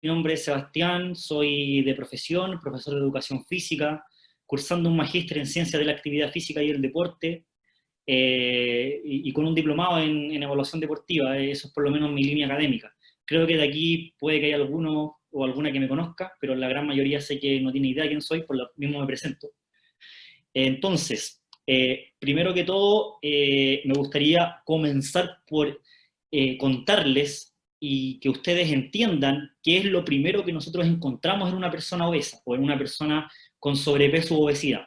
Mi nombre es Sebastián, soy de profesión, profesor de educación física, cursando un magíster en ciencias de la actividad física y el deporte, y con un diplomado en evaluación deportiva. Eso es por lo menos mi línea académica. Creo que de aquí puede que haya alguno o alguna que me conozca, pero la gran mayoría sé que no tiene idea de quién soy, por lo mismo me presento. Entonces, primero que todo, me gustaría comenzar por contarles y que ustedes entiendan qué es lo primero que nosotros encontramos en una persona obesa o en una persona con sobrepeso u obesidad.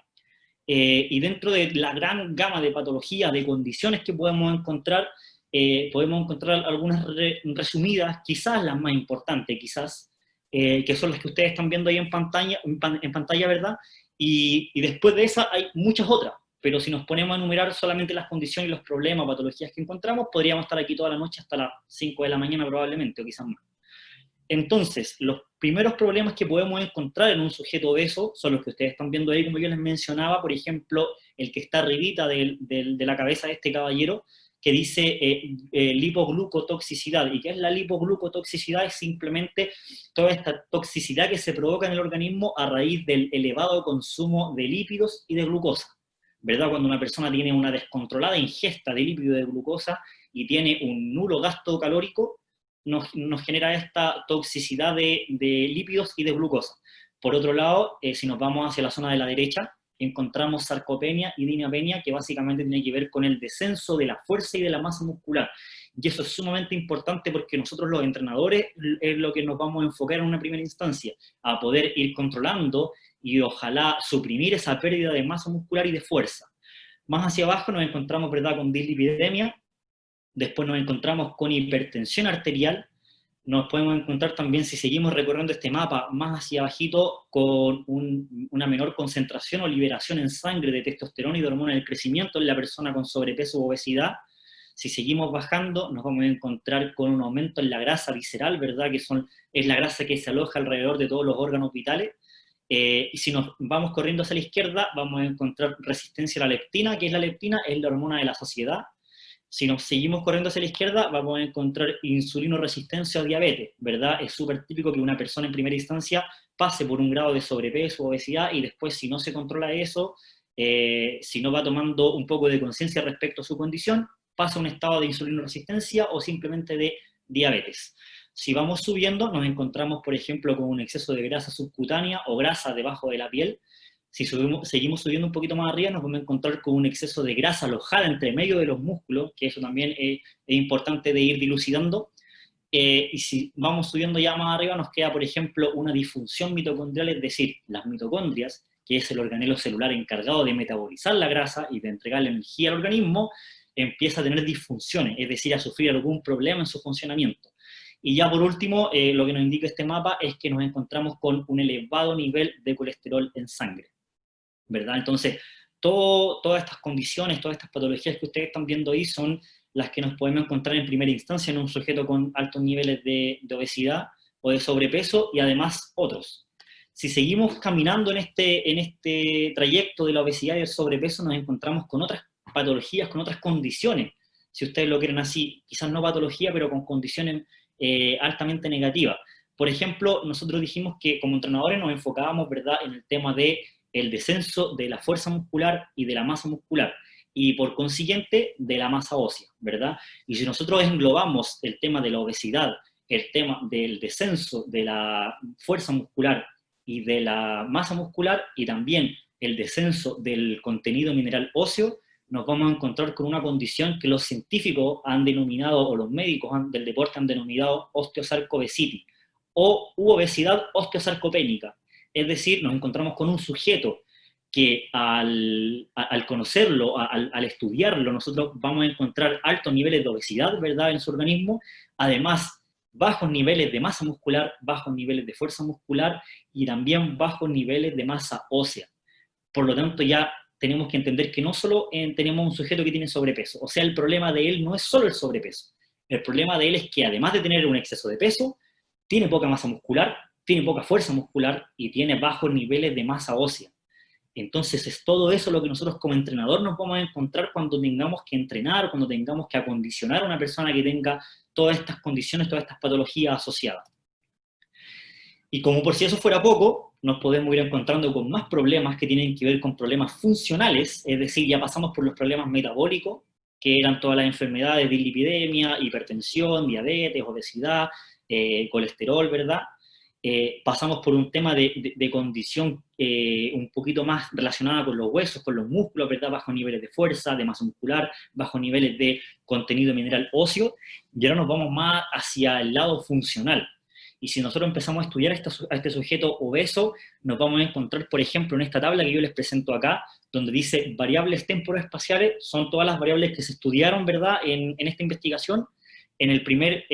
Y dentro de la gran gama de patologías, de condiciones que podemos encontrar algunas resumidas, quizás las más importantes, que son las que ustedes están viendo ahí en pantalla, ¿verdad? Y después de esa hay muchas otras, pero si nos ponemos a enumerar solamente las condiciones y los problemas, patologías que encontramos, podríamos estar aquí toda la noche hasta las 5 de la mañana probablemente, o quizás más. Entonces, los primeros problemas que podemos encontrar en un sujeto obeso son los que ustedes están viendo ahí, como yo les mencionaba, por ejemplo, el que está arribita de la cabeza de este caballero, que dice lipoglucotoxicidad. ¿Y qué es la lipoglucotoxicidad? Es simplemente toda esta toxicidad que se provoca en el organismo a raíz del elevado consumo de lípidos y de glucosa, ¿verdad? Cuando una persona tiene una descontrolada ingesta de lípido y de glucosa y tiene un nulo gasto calórico, nos genera esta toxicidad de lípidos y de glucosa. Por otro lado, si nos vamos hacia la zona de la derecha, encontramos sarcopenia y dinapenia, que básicamente tiene que ver con el descenso de la fuerza y de la masa muscular. Y eso es sumamente importante porque nosotros los entrenadores es lo que nos vamos a enfocar en una primera instancia, a poder ir controlando y ojalá suprimir esa pérdida de masa muscular y de fuerza. Más hacia abajo nos encontramos, ¿verdad?, con dislipidemia. Después nos encontramos con hipertensión arterial, nos podemos encontrar también, si seguimos recorriendo este mapa, más hacia abajito, con una menor concentración o liberación en sangre de testosterona y de hormona del crecimiento en la persona con sobrepeso u obesidad. Si seguimos bajando, nos vamos a encontrar con un aumento en la grasa visceral, ¿verdad? Es la grasa que se aloja alrededor de todos los órganos vitales. Y si nos vamos corriendo hacia la izquierda, vamos a encontrar resistencia a la leptina, que es la leptina, es la hormona de la saciedad. Si nos seguimos corriendo hacia la izquierda, vamos a encontrar insulinoresistencia o diabetes, ¿verdad? Es súper típico que una persona en primera instancia pase por un grado de sobrepeso o obesidad y después, si no se controla eso, si no va tomando un poco de conciencia respecto a su condición, pasa a un estado de insulinoresistencia o simplemente de diabetes. Si vamos subiendo, nos encontramos, por ejemplo, con un exceso de grasa subcutánea o grasa debajo de la piel. Si seguimos subiendo un poquito más arriba, nos vamos a encontrar con un exceso de grasa alojada entre medio de los músculos, que eso también es importante de ir dilucidando. Y si vamos subiendo ya más arriba, nos queda, por ejemplo, una disfunción mitocondrial, es decir, las mitocondrias, que es el organelo celular encargado de metabolizar la grasa y de entregar la energía al organismo, empieza a tener disfunciones, es decir, a sufrir algún problema en su funcionamiento. Y ya por último, lo que nos indica este mapa es que nos encontramos con un elevado nivel de colesterol en sangre, ¿verdad? Entonces, todas estas condiciones, todas estas patologías que ustedes están viendo ahí son las que nos podemos encontrar en primera instancia en un sujeto con altos niveles de obesidad o de sobrepeso y además otros. Si seguimos caminando en este trayecto de la obesidad y el sobrepeso, nos encontramos con otras patologías, con otras condiciones, si ustedes lo quieren así, quizás no patología, pero con condiciones altamente negativas. Por ejemplo, nosotros dijimos que como entrenadores nos enfocábamos, ¿verdad?, en el tema de el descenso de la fuerza muscular y de la masa muscular, y por consiguiente de la masa ósea, ¿verdad? Y si nosotros englobamos el tema de la obesidad, el tema del descenso de la fuerza muscular y de la masa muscular, y también el descenso del contenido mineral óseo, nos vamos a encontrar con una condición que los científicos han denominado, o los médicos del deporte han denominado osteosarcobesitis, o obesidad osteosarcopénica. Es decir, nos encontramos con un sujeto que al conocerlo, al estudiarlo, nosotros vamos a encontrar altos niveles de obesidad, ¿verdad?, en su organismo, además bajos niveles de masa muscular, bajos niveles de fuerza muscular y también bajos niveles de masa ósea. Por lo tanto, ya tenemos que entender que no solo tenemos un sujeto que tiene sobrepeso, o sea, el problema de él no es solo el sobrepeso, el problema de él es que además de tener un exceso de peso, tiene poca masa muscular, tiene poca fuerza muscular y tiene bajos niveles de masa ósea. Entonces es todo eso lo que nosotros como entrenador nos vamos a encontrar cuando tengamos que entrenar, cuando tengamos que acondicionar a una persona que tenga todas estas condiciones, todas estas patologías asociadas. Y como por si eso fuera poco, nos podemos ir encontrando con más problemas que tienen que ver con problemas funcionales, es decir, ya pasamos por los problemas metabólicos, que eran todas las enfermedades de dislipidemia, hipertensión, diabetes, obesidad, colesterol, ¿verdad? Pasamos por un tema de condición un poquito más relacionada con los huesos, con los músculos, ¿verdad? Bajos niveles de fuerza, de masa muscular, bajos niveles de contenido mineral óseo, y ahora nos vamos más hacia el lado funcional. Y si nosotros empezamos a estudiar a este sujeto obeso, nos vamos a encontrar, por ejemplo, en esta tabla que yo les presento acá, donde dice variables temporoespaciales, son todas las variables que se estudiaron, ¿verdad?, en esta investigación. En el primer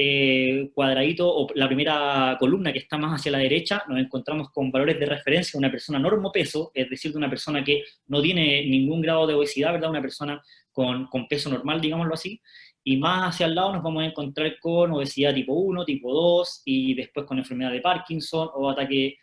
cuadradito, o la primera columna que está más hacia la derecha, nos encontramos con valores de referencia de una persona normopeso, es decir, de una persona que no tiene ningún grado de obesidad, ¿verdad?, una persona con peso normal, digámoslo así. Y más hacia el lado nos vamos a encontrar con obesidad tipo 1, tipo 2, y después con enfermedad de Parkinson o ataques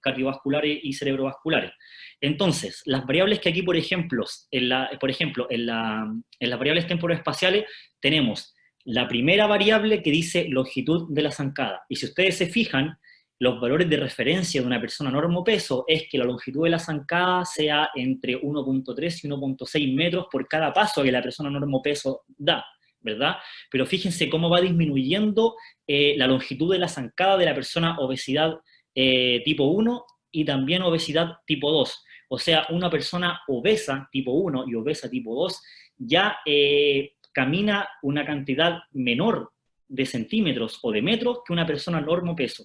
cardiovasculares y cerebrovasculares. Entonces, las variables que aquí, por ejemplo, en las variables temporoespaciales tenemos la primera variable que dice longitud de la zancada. Y si ustedes se fijan, los valores de referencia de una persona normopeso es que la longitud de la zancada sea entre 1.3 y 1.6 metros por cada paso que la persona normopeso da, ¿verdad? Pero fíjense cómo va disminuyendo la longitud de la zancada de la persona obesidad tipo 1 y también obesidad tipo 2. O sea, una persona obesa tipo 1 y obesa tipo 2 ya camina una cantidad menor de centímetros o de metros que una persona normopeso.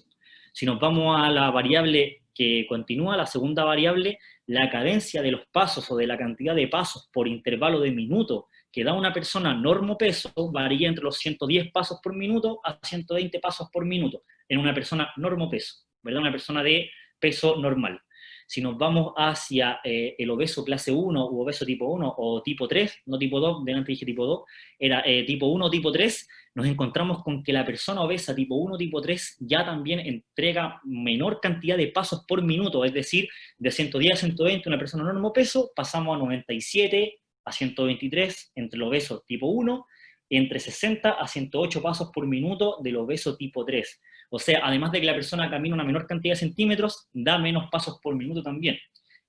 Si nos vamos a la variable que continúa, la segunda variable, la cadencia de los pasos o de la cantidad de pasos por intervalo de minuto que da una persona normopeso varía entre los 110 pasos por minuto a 120 pasos por minuto en una persona normopeso, ¿verdad? Una persona de peso normal. Si nos vamos hacia el obeso clase 1 u obeso tipo 1 o tipo 3, no tipo 2, delante dije tipo 2, era tipo 1 o tipo 3, nos encontramos con que la persona obesa tipo 1 o tipo 3 ya también entrega menor cantidad de pasos por minuto, es decir, de 110 a 120 una persona normopeso, pasamos a 97 a 123 entre el obeso tipo 1, entre 60 a 108 pasos por minuto del obeso tipo 3. O sea, además de que la persona camina una menor cantidad de centímetros, da menos pasos por minuto también.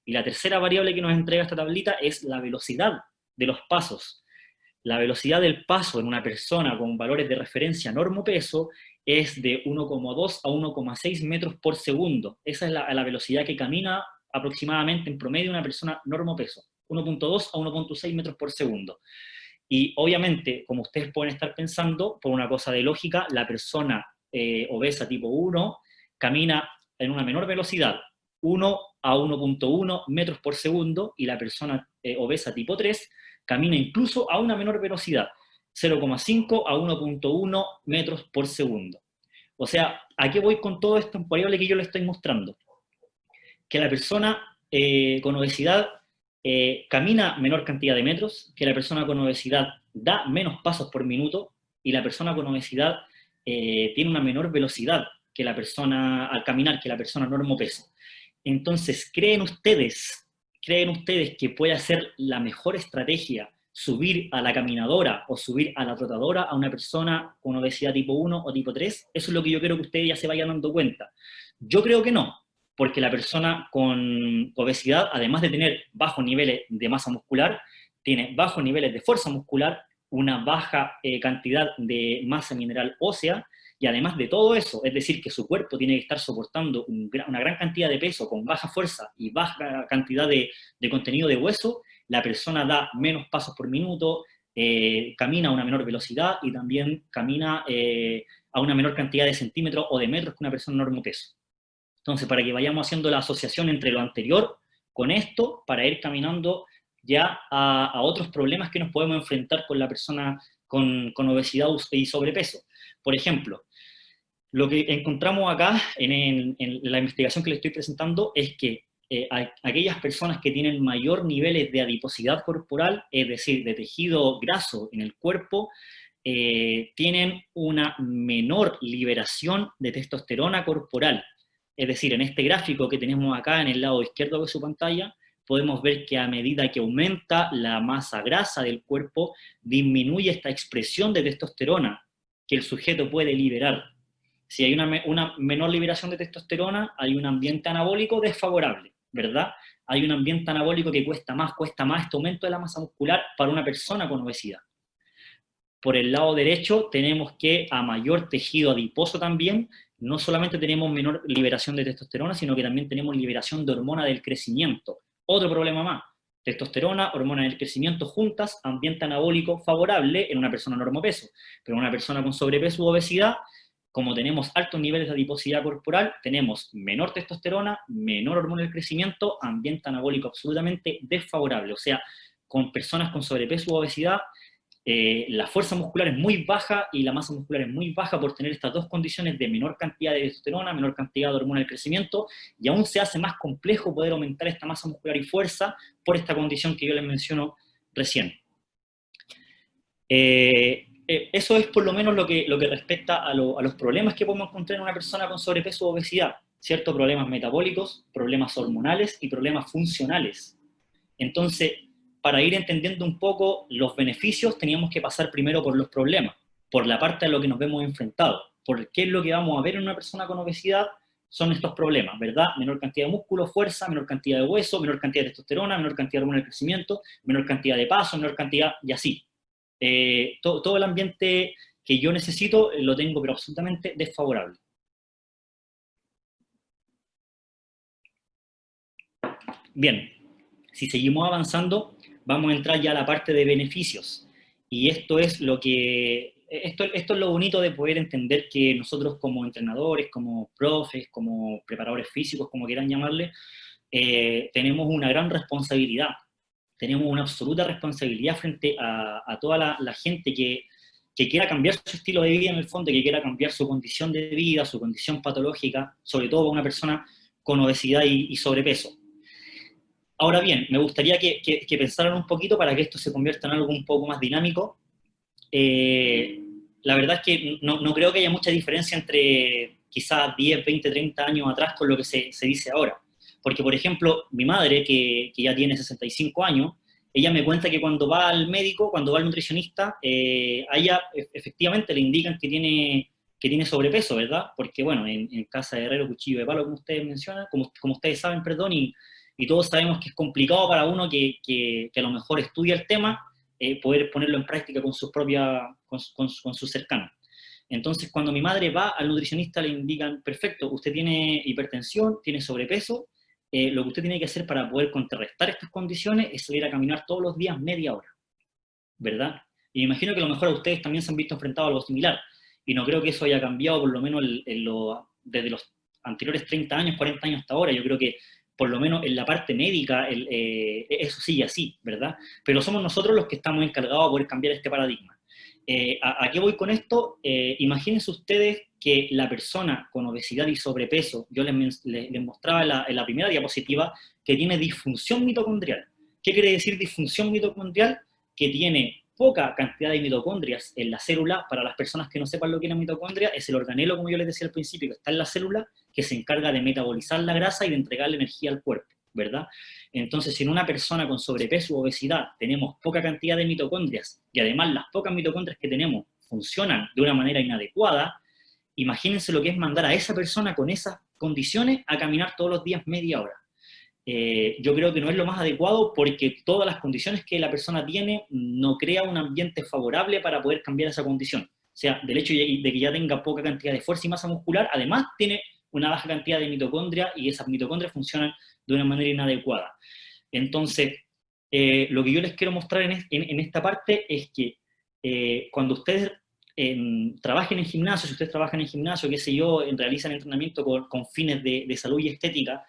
Y la tercera variable que nos entrega esta tablita es la velocidad de los pasos. La velocidad del paso en una persona con valores de referencia normopeso es de 1,2 a 1,6 metros por segundo. Esa es la velocidad que camina aproximadamente en promedio una persona normopeso. 1,2 a 1,6 metros por segundo. Y obviamente, como ustedes pueden estar pensando, por una cosa de lógica, la persona obesa tipo 1 camina en una menor velocidad, 1 a 1,1 metros por segundo, y la persona obesa tipo 3 camina incluso a una menor velocidad, 0,5 a 1,1 metros por segundo. O sea, ¿a qué voy con todo esto variable que yo le estoy mostrando? Que la persona con obesidad camina menor cantidad de metros, que la persona con obesidad da menos pasos por minuto, y la persona con obesidad tiene una menor velocidad que la persona al caminar, que la persona normopeso. Entonces, ¿creen ustedes que puede ser la mejor estrategia subir a la caminadora o subir a la trotadora a una persona con obesidad tipo 1 o tipo 3? Eso es lo que yo creo que ustedes ya se vayan dando cuenta. Yo creo que no, porque la persona con obesidad, además de tener bajos niveles de masa muscular, tiene bajos niveles de fuerza muscular, una baja cantidad de masa mineral ósea, y además de todo eso, es decir, que su cuerpo tiene que estar soportando una gran cantidad de peso con baja fuerza y baja cantidad de contenido de hueso, la persona da menos pasos por minuto, camina a una menor velocidad y también camina a una menor cantidad de centímetros o de metros que una persona normopeso. Entonces, para que vayamos haciendo la asociación entre lo anterior con esto, para ir caminando ya a otros problemas que nos podemos enfrentar con la persona con obesidad y sobrepeso. Por ejemplo, lo que encontramos acá en la investigación que les estoy presentando es que aquellas personas que tienen mayor niveles de adiposidad corporal, es decir, de tejido graso en el cuerpo, tienen una menor liberación de testosterona corporal. Es decir, en este gráfico que tenemos acá en el lado izquierdo de su pantalla, podemos ver que a medida que aumenta la masa grasa del cuerpo, disminuye esta expresión de testosterona que el sujeto puede liberar. Si hay una menor liberación de testosterona, hay un ambiente anabólico desfavorable, ¿verdad? Hay un ambiente anabólico que cuesta más este aumento de la masa muscular para una persona con obesidad. Por el lado derecho tenemos que a mayor tejido adiposo también, no solamente tenemos menor liberación de testosterona, sino que también tenemos liberación de hormona del crecimiento. Otro problema más, testosterona, hormona del crecimiento juntas, ambiente anabólico favorable en una persona normopeso, pero en una persona con sobrepeso u obesidad, como tenemos altos niveles de adiposidad corporal, tenemos menor testosterona, menor hormona del crecimiento, ambiente anabólico absolutamente desfavorable. O sea, con personas con sobrepeso u obesidad, la fuerza muscular es muy baja y la masa muscular es muy baja por tener estas dos condiciones de menor cantidad de testosterona, menor cantidad de hormona del crecimiento, y aún se hace más complejo poder aumentar esta masa muscular y fuerza por esta condición que yo les menciono recién. Eso es por lo menos lo que respecta a los problemas que podemos encontrar en una persona con sobrepeso o obesidad, ¿cierto? Problemas metabólicos, problemas hormonales y problemas funcionales. Entonces, para ir entendiendo un poco los beneficios, teníamos que pasar primero por los problemas, por la parte a lo que nos vemos enfrentados, por qué es lo que vamos a ver en una persona con obesidad, son estos problemas, ¿verdad? Menor cantidad de músculo, fuerza, menor cantidad de hueso, menor cantidad de testosterona, menor cantidad de hormona de crecimiento, menor cantidad de paso, menor cantidad, y así. Todo el ambiente que yo necesito lo tengo, pero absolutamente desfavorable. Bien, si seguimos avanzando, vamos a entrar ya a la parte de beneficios. Y esto es lo bonito de poder entender que nosotros como entrenadores, como profes, como preparadores físicos, como quieran llamarle, tenemos una gran responsabilidad. Tenemos una absoluta responsabilidad frente a toda la gente que quiera cambiar su estilo de vida en el fondo, que quiera cambiar su condición de vida, su condición patológica, sobre todo para una persona con obesidad y sobrepeso. Ahora bien, me gustaría que pensaran un poquito para que esto se convierta en algo un poco más dinámico. La verdad es que no creo que haya mucha diferencia entre quizás 10, 20, 30 años atrás con lo que se dice ahora. Porque, por ejemplo, mi madre, que ya tiene 65 años, ella me cuenta que cuando va al médico, cuando va al nutricionista, a ella efectivamente le indican que tiene sobrepeso, ¿verdad? Porque, bueno, en casa de herrero, cuchillo de palo, como ustedes mencionan, como ustedes saben, perdón, y todos sabemos que es complicado para uno que a lo mejor estudia el tema, poder ponerlo en práctica con sus cercanos. Entonces, cuando mi madre va al nutricionista, le indican, perfecto, usted tiene hipertensión, tiene sobrepeso, lo que usted tiene que hacer para poder contrarrestar estas condiciones es salir a caminar todos los días media hora, ¿verdad? Y me imagino que a lo mejor a ustedes también se han visto enfrentados a algo similar, y no creo que eso haya cambiado por lo menos desde los anteriores 30 años, 40 años hasta ahora. Yo creo que por lo menos en la parte médica, eso sigue así, ¿verdad? Pero somos nosotros los que estamos encargados de poder cambiar este paradigma. ¿A qué voy con esto? Imagínense ustedes que la persona con obesidad y sobrepeso, yo les mostraba en la primera diapositiva, que tiene disfunción mitocondrial. ¿Qué quiere decir disfunción mitocondrial? Que tiene poca cantidad de mitocondrias en la célula. Para las personas que no sepan lo que es la mitocondria, es el organelo, como yo les decía al principio, que está en la célula, que se encarga de metabolizar la grasa y de entregarle energía al cuerpo, ¿verdad? Entonces, si en una persona con sobrepeso u obesidad tenemos poca cantidad de mitocondrias y además las pocas mitocondrias que tenemos funcionan de una manera inadecuada, imagínense lo que es mandar a esa persona con esas condiciones a caminar todos los días media hora. Yo creo que no es lo más adecuado porque todas las condiciones que la persona tiene no crea un ambiente favorable para poder cambiar esa condición. O sea, del hecho de que ya tenga poca cantidad de fuerza y masa muscular, además tiene una baja cantidad de mitocondria y esas mitocondrias funcionan de una manera inadecuada. Entonces, lo que yo les quiero mostrar en esta parte es que cuando ustedes trabajen en gimnasio, si ustedes trabajan en gimnasio, qué sé yo, realizan entrenamiento con fines de salud y estética,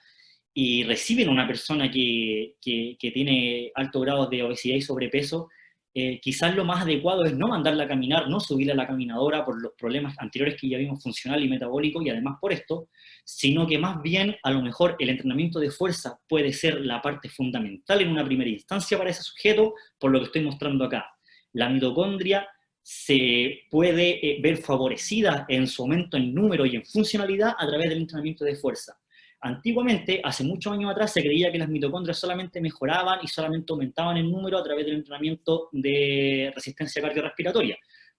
y reciben una persona que tiene altos grados de obesidad y sobrepeso, quizás lo más adecuado es no mandarla a caminar, no subirla a la caminadora por los problemas anteriores que ya vimos, funcional y metabólico, y además por esto, sino que más bien a lo mejor el entrenamiento de fuerza puede ser la parte fundamental en una primera instancia para ese sujeto, por lo que estoy mostrando acá. La mitocondria se puede ver favorecida en su aumento en número y en funcionalidad a través del entrenamiento de fuerza. Antiguamente, hace muchos años atrás, se creía que las mitocondrias solamente mejoraban y solamente aumentaban en número a través del entrenamiento de resistencia cardiorrespiratoria.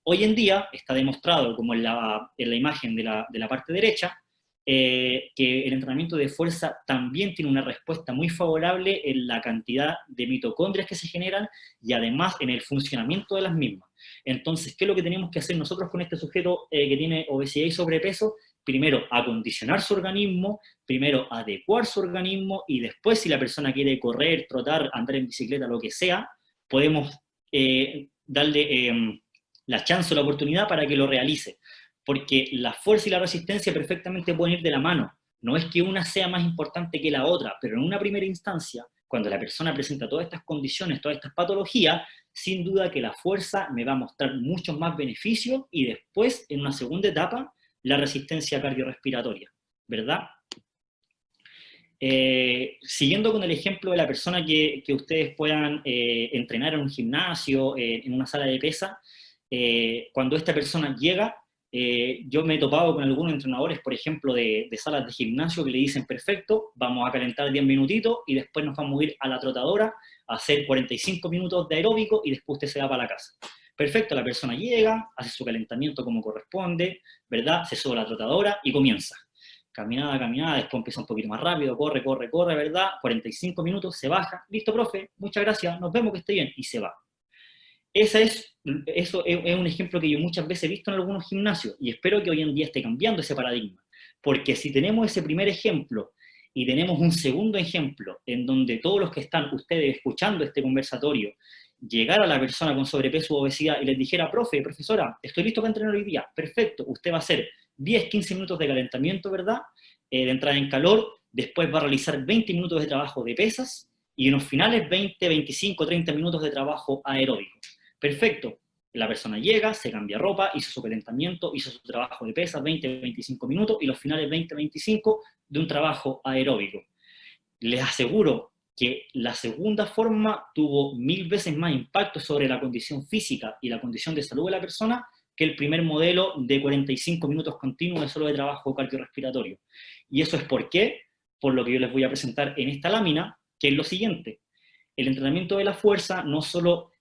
Hoy en día está demostrado, como en la imagen de la parte derecha, que el entrenamiento de fuerza también tiene una respuesta muy favorable en la cantidad de mitocondrias que se generan y además en el funcionamiento de las mismas. Entonces, ¿qué es lo que tenemos que hacer nosotros con este sujeto que tiene obesidad y sobrepeso? Primero, acondicionar su organismo, primero, adecuar su organismo, y después, si la persona quiere correr, trotar, andar en bicicleta, lo que sea, podemos darle la chance o la oportunidad para que lo realice. Porque la fuerza y la resistencia perfectamente pueden ir de la mano. No es que una sea más importante que la otra, pero en una primera instancia, cuando la persona presenta todas estas condiciones, todas estas patologías, sin duda que la fuerza me va a mostrar muchos más beneficios, y después, en una segunda etapa, la resistencia cardiorrespiratoria, ¿verdad? Siguiendo con el ejemplo de la persona que ustedes puedan entrenar en un gimnasio, en una sala de pesa, cuando esta persona llega, yo me he topado con algunos entrenadores, por ejemplo, de salas de gimnasio, que le dicen, perfecto, vamos a calentar 10 minutitos y después nos vamos a ir a la trotadora a hacer 45 minutos de aeróbico y después usted se va para la casa. Perfecto, la persona llega, hace su calentamiento como corresponde, ¿verdad? Se sube a la trotadora y comienza. Caminada, caminada, después empieza un poquito más rápido, corre, corre, corre, ¿verdad? 45 minutos, se baja, listo, profe, muchas gracias, nos vemos, que esté bien, y se va. Eso es un ejemplo que yo muchas veces he visto en algunos gimnasios, y espero que hoy en día esté cambiando ese paradigma, porque si tenemos ese primer ejemplo y tenemos un segundo ejemplo en donde todos los que están ustedes escuchando este conversatorio, llegar a la persona con sobrepeso o obesidad y les dijera, profe, profesora, estoy listo para entrenar hoy día, perfecto, usted va a hacer 10, 15 minutos de calentamiento, ¿verdad? De entrada en calor, después va a realizar 20 minutos de trabajo de pesas, y en los finales 20, 25, 30 minutos de trabajo aeróbico. Perfecto. La persona llega, se cambia ropa, hizo su calentamiento, hizo su trabajo de pesas, 20, 25 minutos, y los finales 20, 25 de un trabajo aeróbico. Les aseguro que la segunda forma tuvo 1000 veces más impacto sobre la condición física y la condición de salud de la persona que el primer modelo de 45 minutos continuos de solo de trabajo cardiorrespiratorio. Y eso es por qué, por lo que yo les voy a presentar en esta lámina, que es lo siguiente. El entrenamiento de la fuerza no solo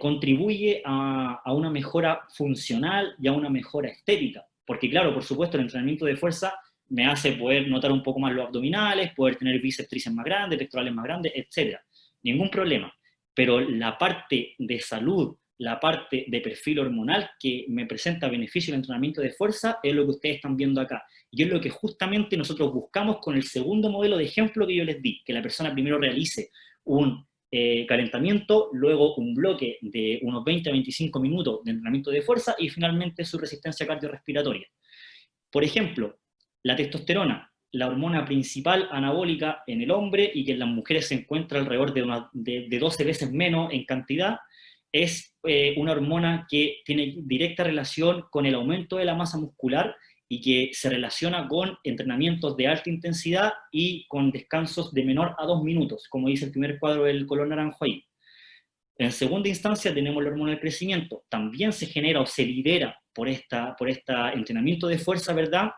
contribuye a una mejora funcional y a una mejora estética, porque claro, por supuesto, el entrenamiento de fuerza me hace poder notar un poco más los abdominales, poder tener bíceps, tríceps más grandes, pectorales más grandes, etc. Ningún problema. Pero la parte de salud, la parte de perfil hormonal que me presenta beneficio el entrenamiento de fuerza, es lo que ustedes están viendo acá. Y es lo que justamente nosotros buscamos con el segundo modelo de ejemplo que yo les di, que la persona primero realice un calentamiento, luego un bloque de unos 20 a 25 minutos de entrenamiento de fuerza y finalmente su resistencia cardiorrespiratoria. Por ejemplo, la testosterona, la hormona principal anabólica en el hombre y que en las mujeres se encuentra alrededor de 12 veces menos en cantidad, es una hormona que tiene directa relación con el aumento de la masa muscular y que se relaciona con entrenamientos de alta intensidad y con descansos de menor a 2 minutos, como dice el primer cuadro del color naranjo ahí. En segunda instancia tenemos la hormona del crecimiento, también se genera o se libera por este entrenamiento de fuerza, ¿verdad?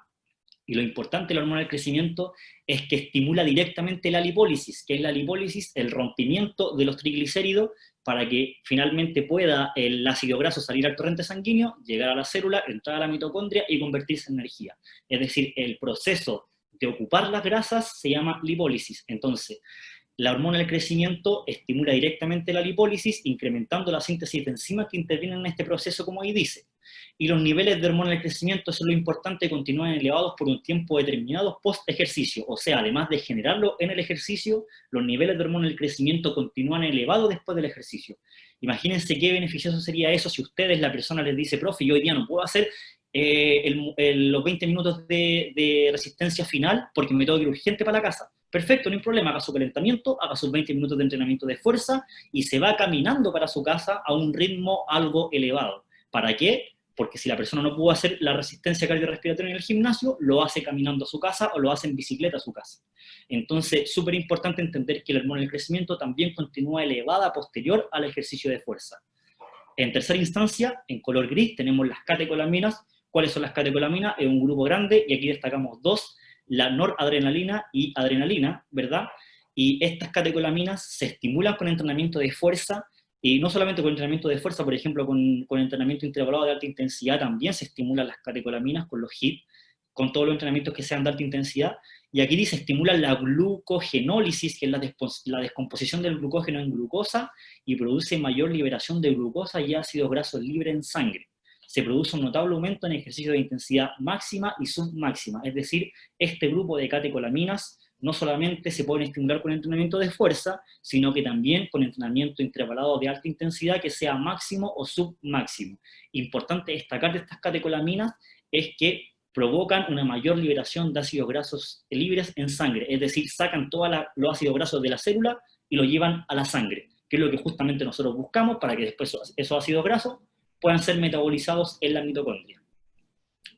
Y lo importante de la hormona del crecimiento es que estimula directamente la lipólisis, que es la lipólisis, el rompimiento de los triglicéridos, para que finalmente pueda el ácido graso salir al torrente sanguíneo, llegar a la célula, entrar a la mitocondria y convertirse en energía. Es decir, el proceso de ocupar las grasas se llama lipólisis. Entonces, la hormona del crecimiento estimula directamente la lipólisis, incrementando la síntesis de enzimas que intervienen en este proceso, como ahí dice. Y los niveles de hormona del crecimiento, eso es lo importante, continúan elevados por un tiempo determinado post-ejercicio. O sea, además de generarlo en el ejercicio, los niveles de hormona del crecimiento continúan elevados después del ejercicio. Imagínense qué beneficioso sería eso si ustedes, la persona les dice, profe, yo hoy día no puedo hacer los 20 minutos de resistencia final porque me tengo que ir urgente para la casa. Perfecto, no hay problema, haga su calentamiento, haga sus 20 minutos de entrenamiento de fuerza y se va caminando para su casa a un ritmo algo elevado. ¿Para qué? Porque si la persona no pudo hacer la resistencia cardiorrespiratoria en el gimnasio, lo hace caminando a su casa o lo hace en bicicleta a su casa. Entonces, súper importante entender que la hormona del crecimiento también continúa elevada posterior al ejercicio de fuerza. En tercera instancia, en color gris, tenemos las catecolaminas. ¿Cuáles son las catecolaminas? Es un grupo grande y aquí destacamos dos, la noradrenalina y adrenalina, ¿verdad? Y estas catecolaminas se estimulan con entrenamiento de fuerza Y no solamente con entrenamiento de fuerza, por ejemplo, con entrenamiento intervalado de alta intensidad también se estimulan las catecolaminas con los HIIT, con todos los entrenamientos que sean de alta intensidad. Y aquí dice, estimulan la glucogenólisis, que es la descomposición del glucógeno en glucosa, y produce mayor liberación de glucosa y ácidos grasos libres en sangre. Se produce un notable aumento en ejercicios de intensidad máxima y submáxima, es decir, este grupo de catecolaminas no solamente se pueden estimular con entrenamiento de fuerza, sino que también con entrenamiento intervalado de alta intensidad que sea máximo o submáximo. Importante destacar de estas catecolaminas es que provocan una mayor liberación de ácidos grasos libres en sangre, es decir, sacan todos los ácidos grasos de la célula y lo llevan a la sangre, que es lo que justamente nosotros buscamos para que después esos ácidos grasos puedan ser metabolizados en la mitocondria.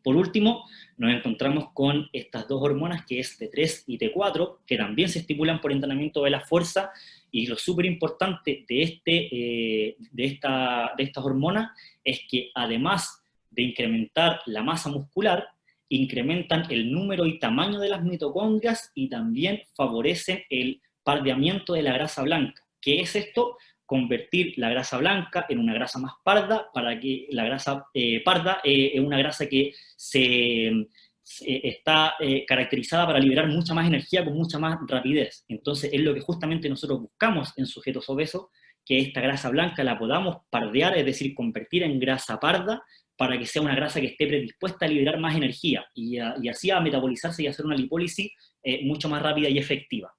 Por último, nos encontramos con estas dos hormonas, que es T3 y T4, que también se estimulan por entrenamiento de la fuerza, y lo súper importante de estas hormonas es que además de incrementar la masa muscular, incrementan el número y tamaño de las mitocondrias y también favorecen el pardeamiento de la grasa blanca. ¿Qué es esto? Convertir la grasa blanca en una grasa más parda, para que la grasa parda es una grasa que está caracterizada para liberar mucha más energía con mucha más rapidez. Entonces es lo que justamente nosotros buscamos en sujetos obesos, que esta grasa blanca la podamos pardear, es decir, convertir en grasa parda, para que sea una grasa que esté predispuesta a liberar más energía y así a metabolizarse y hacer una lipólisis mucho más rápida y efectiva.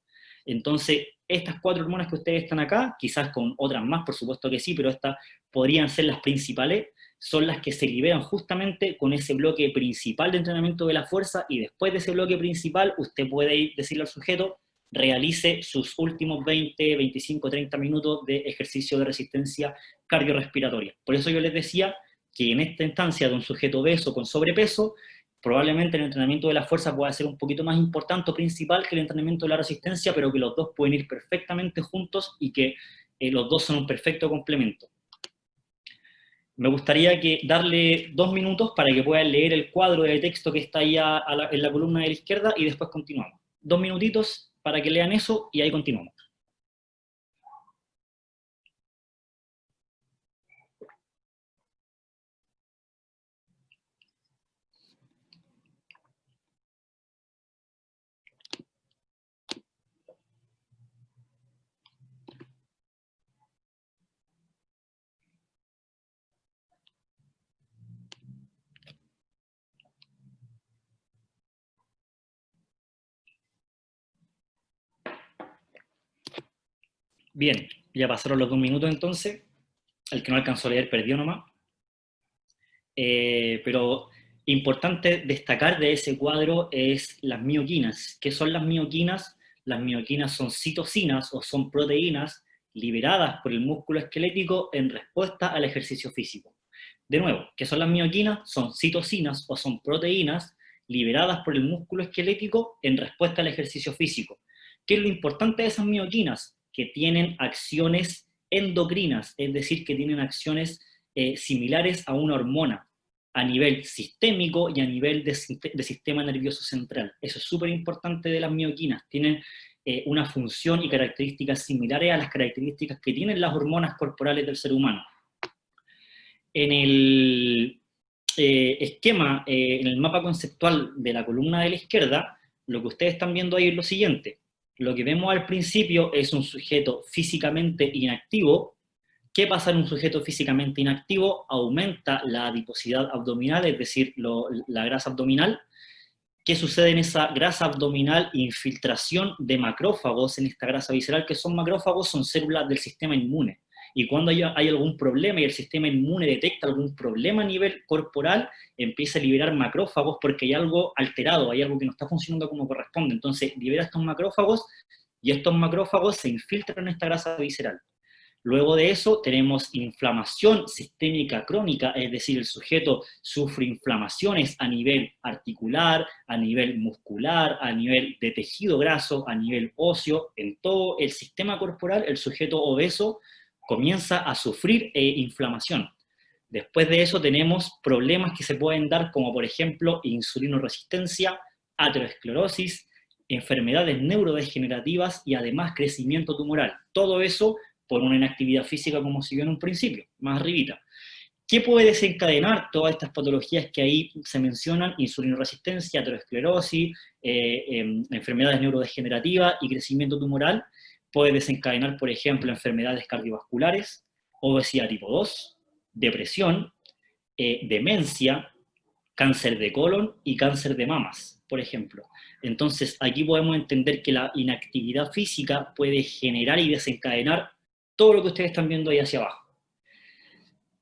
Entonces, estas 4 hormonas que ustedes están acá, quizás con otras más, por supuesto que sí, pero estas podrían ser las principales, son las que se liberan justamente con ese bloque principal de entrenamiento de la fuerza, y después de ese bloque principal, usted puede decirle al sujeto, realice sus últimos 20, 25, 30 minutos de ejercicio de resistencia cardiorrespiratoria. Por eso yo les decía que en esta instancia de un sujeto obeso con sobrepeso, probablemente el entrenamiento de la fuerza pueda ser un poquito más importante o principal que el entrenamiento de la resistencia, pero que los dos pueden ir perfectamente juntos y que los dos son un perfecto complemento. Me gustaría darle 2 minutos para que puedan leer el cuadro de texto que está ahí en la columna de la izquierda y después continuamos. 2 minutitos para que lean eso y ahí continuamos. Bien, ya pasaron los 2 minutos entonces. El que no alcanzó a leer perdió nomás. Pero importante destacar de ese cuadro es las mioquinas. ¿Qué son las mioquinas? Las mioquinas son citocinas o son proteínas liberadas por el músculo esquelético en respuesta al ejercicio físico. De nuevo, ¿qué son las mioquinas? Son citocinas o son proteínas liberadas por el músculo esquelético en respuesta al ejercicio físico. ¿Qué es lo importante de esas mioquinas? Que tienen acciones endocrinas, es decir, que tienen acciones similares a una hormona a nivel sistémico y a nivel de sistema nervioso central. Eso es súper importante de las mioquinas. Tienen una función y características similares a las características que tienen las hormonas corporales del ser humano. En el esquema, en el mapa conceptual de la columna de la izquierda, lo que ustedes están viendo ahí es lo siguiente. Lo que vemos al principio es un sujeto físicamente inactivo. ¿Qué pasa en un sujeto físicamente inactivo? Aumenta la adiposidad abdominal, es decir, la grasa abdominal. ¿Qué sucede en esa grasa abdominal? Infiltración de macrófagos en esta grasa visceral. ¿Qué son macrófagos? Son células del sistema inmune. Y cuando hay algún problema y el sistema inmune detecta algún problema a nivel corporal, empieza a liberar macrófagos porque hay algo alterado, hay algo que no está funcionando como corresponde. Entonces libera estos macrófagos y estos macrófagos se infiltran en esta grasa visceral. Luego de eso tenemos inflamación sistémica crónica, es decir, el sujeto sufre inflamaciones a nivel articular, a nivel muscular, a nivel de tejido graso, a nivel óseo, en todo el sistema corporal. El sujeto obeso comienza a sufrir inflamación. Después de eso tenemos problemas que se pueden dar, como por ejemplo insulinoresistencia, aterosclerosis, enfermedades neurodegenerativas y además crecimiento tumoral. Todo eso por una inactividad física como se vio en un principio, más arribita. ¿Qué puede desencadenar todas estas patologías que ahí se mencionan? Insulinoresistencia, aterosclerosis, enfermedades neurodegenerativas y crecimiento tumoral. Puede desencadenar, por ejemplo, enfermedades cardiovasculares, obesidad tipo 2, depresión, demencia, cáncer de colon y cáncer de mamas, por ejemplo. Entonces, aquí podemos entender que la inactividad física puede generar y desencadenar todo lo que ustedes están viendo ahí hacia abajo.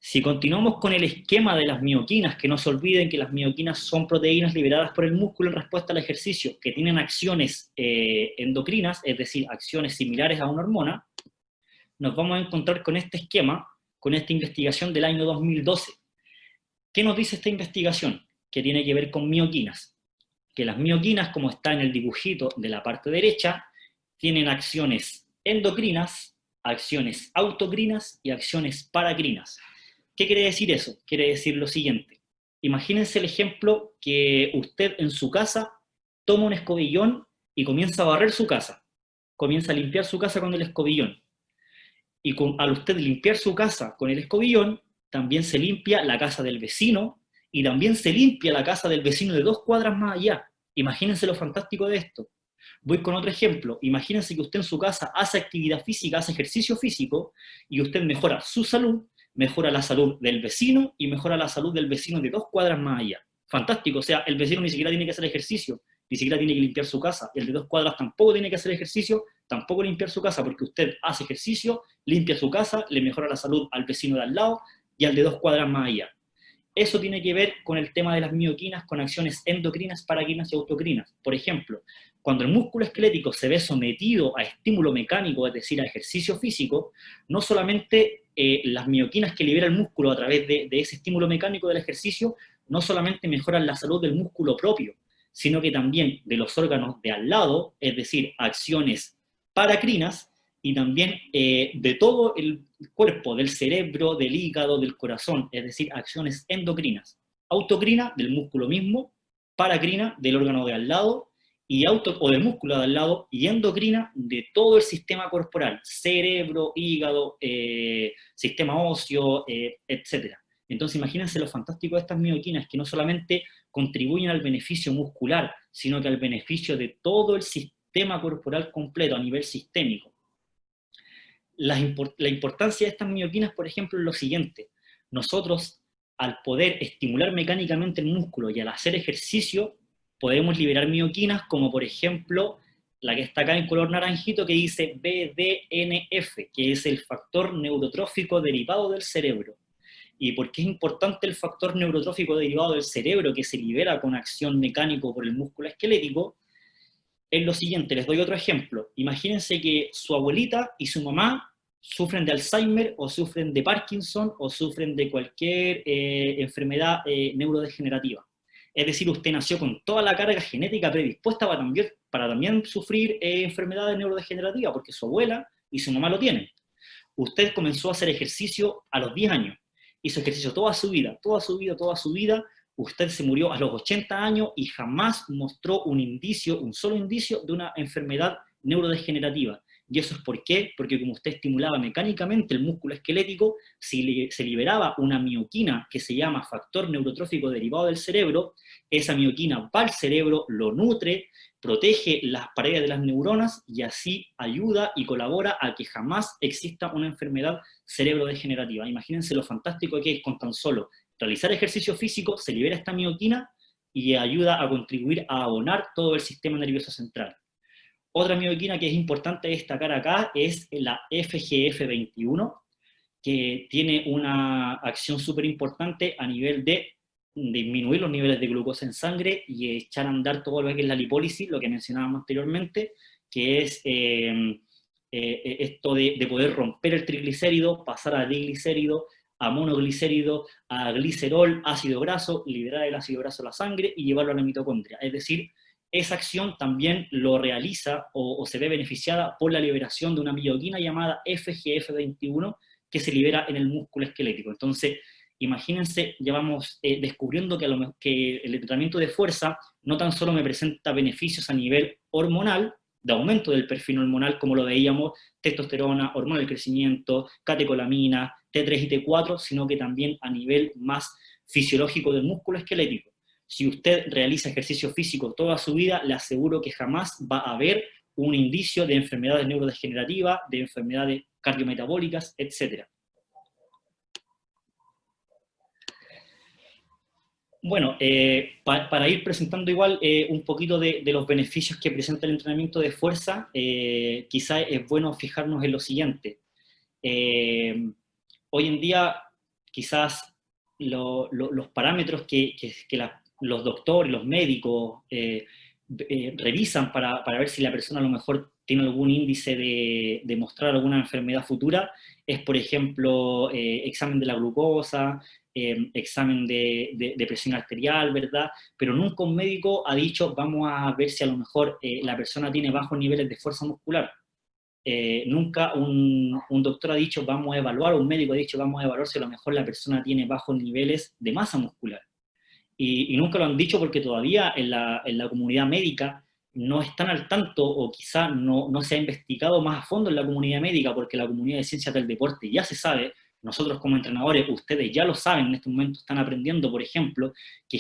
Si continuamos con el esquema de las mioquinas, que no se olviden que las mioquinas son proteínas liberadas por el músculo en respuesta al ejercicio, que tienen acciones endocrinas, es decir, acciones similares a una hormona, nos vamos a encontrar con este esquema, con esta investigación del año 2012. ¿Qué nos dice esta investigación? Que tiene que ver con mioquinas. Que las mioquinas, como está en el dibujito de la parte derecha, tienen acciones endocrinas, acciones autocrinas y acciones paracrinas. ¿Qué quiere decir eso? Quiere decir lo siguiente. Imagínense el ejemplo que usted en su casa toma un escobillón y comienza a barrer su casa. Comienza a limpiar su casa con el escobillón. Y al usted limpiar su casa con el escobillón, también se limpia la casa del vecino y también se limpia la casa del vecino de 2 cuadras más allá. Imagínense lo fantástico de esto. Voy con otro ejemplo. Imagínense que usted en su casa hace actividad física, hace ejercicio físico y usted mejora su salud, mejora la salud del vecino y mejora la salud del vecino de 2 cuadras más allá. Fantástico, o sea, el vecino ni siquiera tiene que hacer ejercicio, ni siquiera tiene que limpiar su casa, y el de 2 cuadras tampoco tiene que hacer ejercicio, tampoco limpiar su casa, porque usted hace ejercicio, limpia su casa, le mejora la salud al vecino de al lado y al de 2 cuadras más allá. Eso tiene que ver con el tema de las mioquinas, con acciones endocrinas, paracrinas y autocrinas. Por ejemplo, cuando el músculo esquelético se ve sometido a estímulo mecánico, es decir, a ejercicio físico, no solamente las mioquinas que libera el músculo a través de ese estímulo mecánico del ejercicio, no solamente mejoran la salud del músculo propio, sino que también de los órganos de al lado, es decir, acciones paracrinas, y también de todo el cuerpo, del cerebro, del hígado, del corazón, es decir, acciones endocrinas. Autocrina del músculo mismo, paracrina del órgano de al lado, o del músculo de al lado, y endocrina de todo el sistema corporal, cerebro, hígado, sistema óseo, etc. Entonces imagínense lo fantástico de estas mioquinas, que no solamente contribuyen al beneficio muscular, sino que al beneficio de todo el sistema corporal completo a nivel sistémico. La importancia de estas mioquinas, por ejemplo, es lo siguiente. Nosotros, al poder estimular mecánicamente el músculo y al hacer ejercicio, podemos liberar mioquinas como, por ejemplo, la que está acá en color naranjito que dice BDNF, que es el factor neurotrófico derivado del cerebro. ¿Y por qué es importante el factor neurotrófico derivado del cerebro que se libera con acción mecánico por el músculo esquelético? Es lo siguiente, les doy otro ejemplo. Imagínense que su abuelita y su mamá sufren de Alzheimer o sufren de Parkinson o sufren de cualquier enfermedad neurodegenerativa. Es decir, usted nació con toda la carga genética predispuesta para también sufrir enfermedades neurodegenerativas, porque su abuela y su mamá lo tienen. Usted comenzó a hacer ejercicio a los 10 años, hizo ejercicio toda su vida, usted se murió a los 80 años y jamás mostró un solo indicio de una enfermedad neurodegenerativa. ¿Y eso es por qué? Porque como usted estimulaba mecánicamente el músculo esquelético, se liberaba una mioquina que se llama factor neurotrófico derivado del cerebro. Esa mioquina va al cerebro, lo nutre, protege las paredes de las neuronas y así ayuda y colabora a que jamás exista una enfermedad cerebrodegenerativa. Imagínense lo fantástico que es con tan solo realizar ejercicio físico, se libera esta mioquina y ayuda a contribuir a abonar todo el sistema nervioso central. Otra mioquina que es importante destacar acá es la FGF21, que tiene una acción súper importante a nivel de disminuir los niveles de glucosa en sangre y echar a andar todo lo que es la lipólisis, lo que mencionábamos anteriormente, que es esto de poder romper el triglicérido, pasar a diglicérido, a monoglicérido, a glicerol, ácido graso, liberar el ácido graso a la sangre y llevarlo a la mitocondria. Es decir, esa acción también lo realiza o se ve beneficiada por la liberación de una mioquina llamada FGF21 que se libera en el músculo esquelético. Entonces, imagínense, ya vamos descubriendo que el entrenamiento de fuerza no tan solo me presenta beneficios a nivel hormonal, de aumento del perfil hormonal, como lo veíamos, testosterona, hormona del crecimiento, catecolamina, T3 y T4, sino que también a nivel más fisiológico del músculo esquelético. Si usted realiza ejercicio físico toda su vida, le aseguro que jamás va a haber un indicio de enfermedades neurodegenerativas, de enfermedades cardiometabólicas, etc. Bueno, para ir presentando igual un poquito de los beneficios que presenta el entrenamiento de fuerza, quizá es bueno fijarnos en lo siguiente. Hoy en día, quizás los parámetros que los doctores, los médicos revisan para ver si la persona a lo mejor tiene algún índice de mostrar alguna enfermedad futura, es por ejemplo examen de la glucosa, examen de presión arterial, ¿verdad? Pero nunca un médico ha dicho, vamos a ver si a lo mejor la persona tiene bajos niveles de fuerza muscular. Nunca un doctor ha dicho, vamos a evaluar, o un médico ha dicho, vamos a evaluar si a lo mejor la persona tiene bajos niveles de masa muscular. Y nunca lo han dicho porque todavía en la comunidad médica no están al tanto, o quizá no se ha investigado más a fondo en la comunidad médica, porque la comunidad de ciencias del deporte ya se sabe. Nosotros como entrenadores, ustedes ya lo saben, en este momento están aprendiendo, por ejemplo, que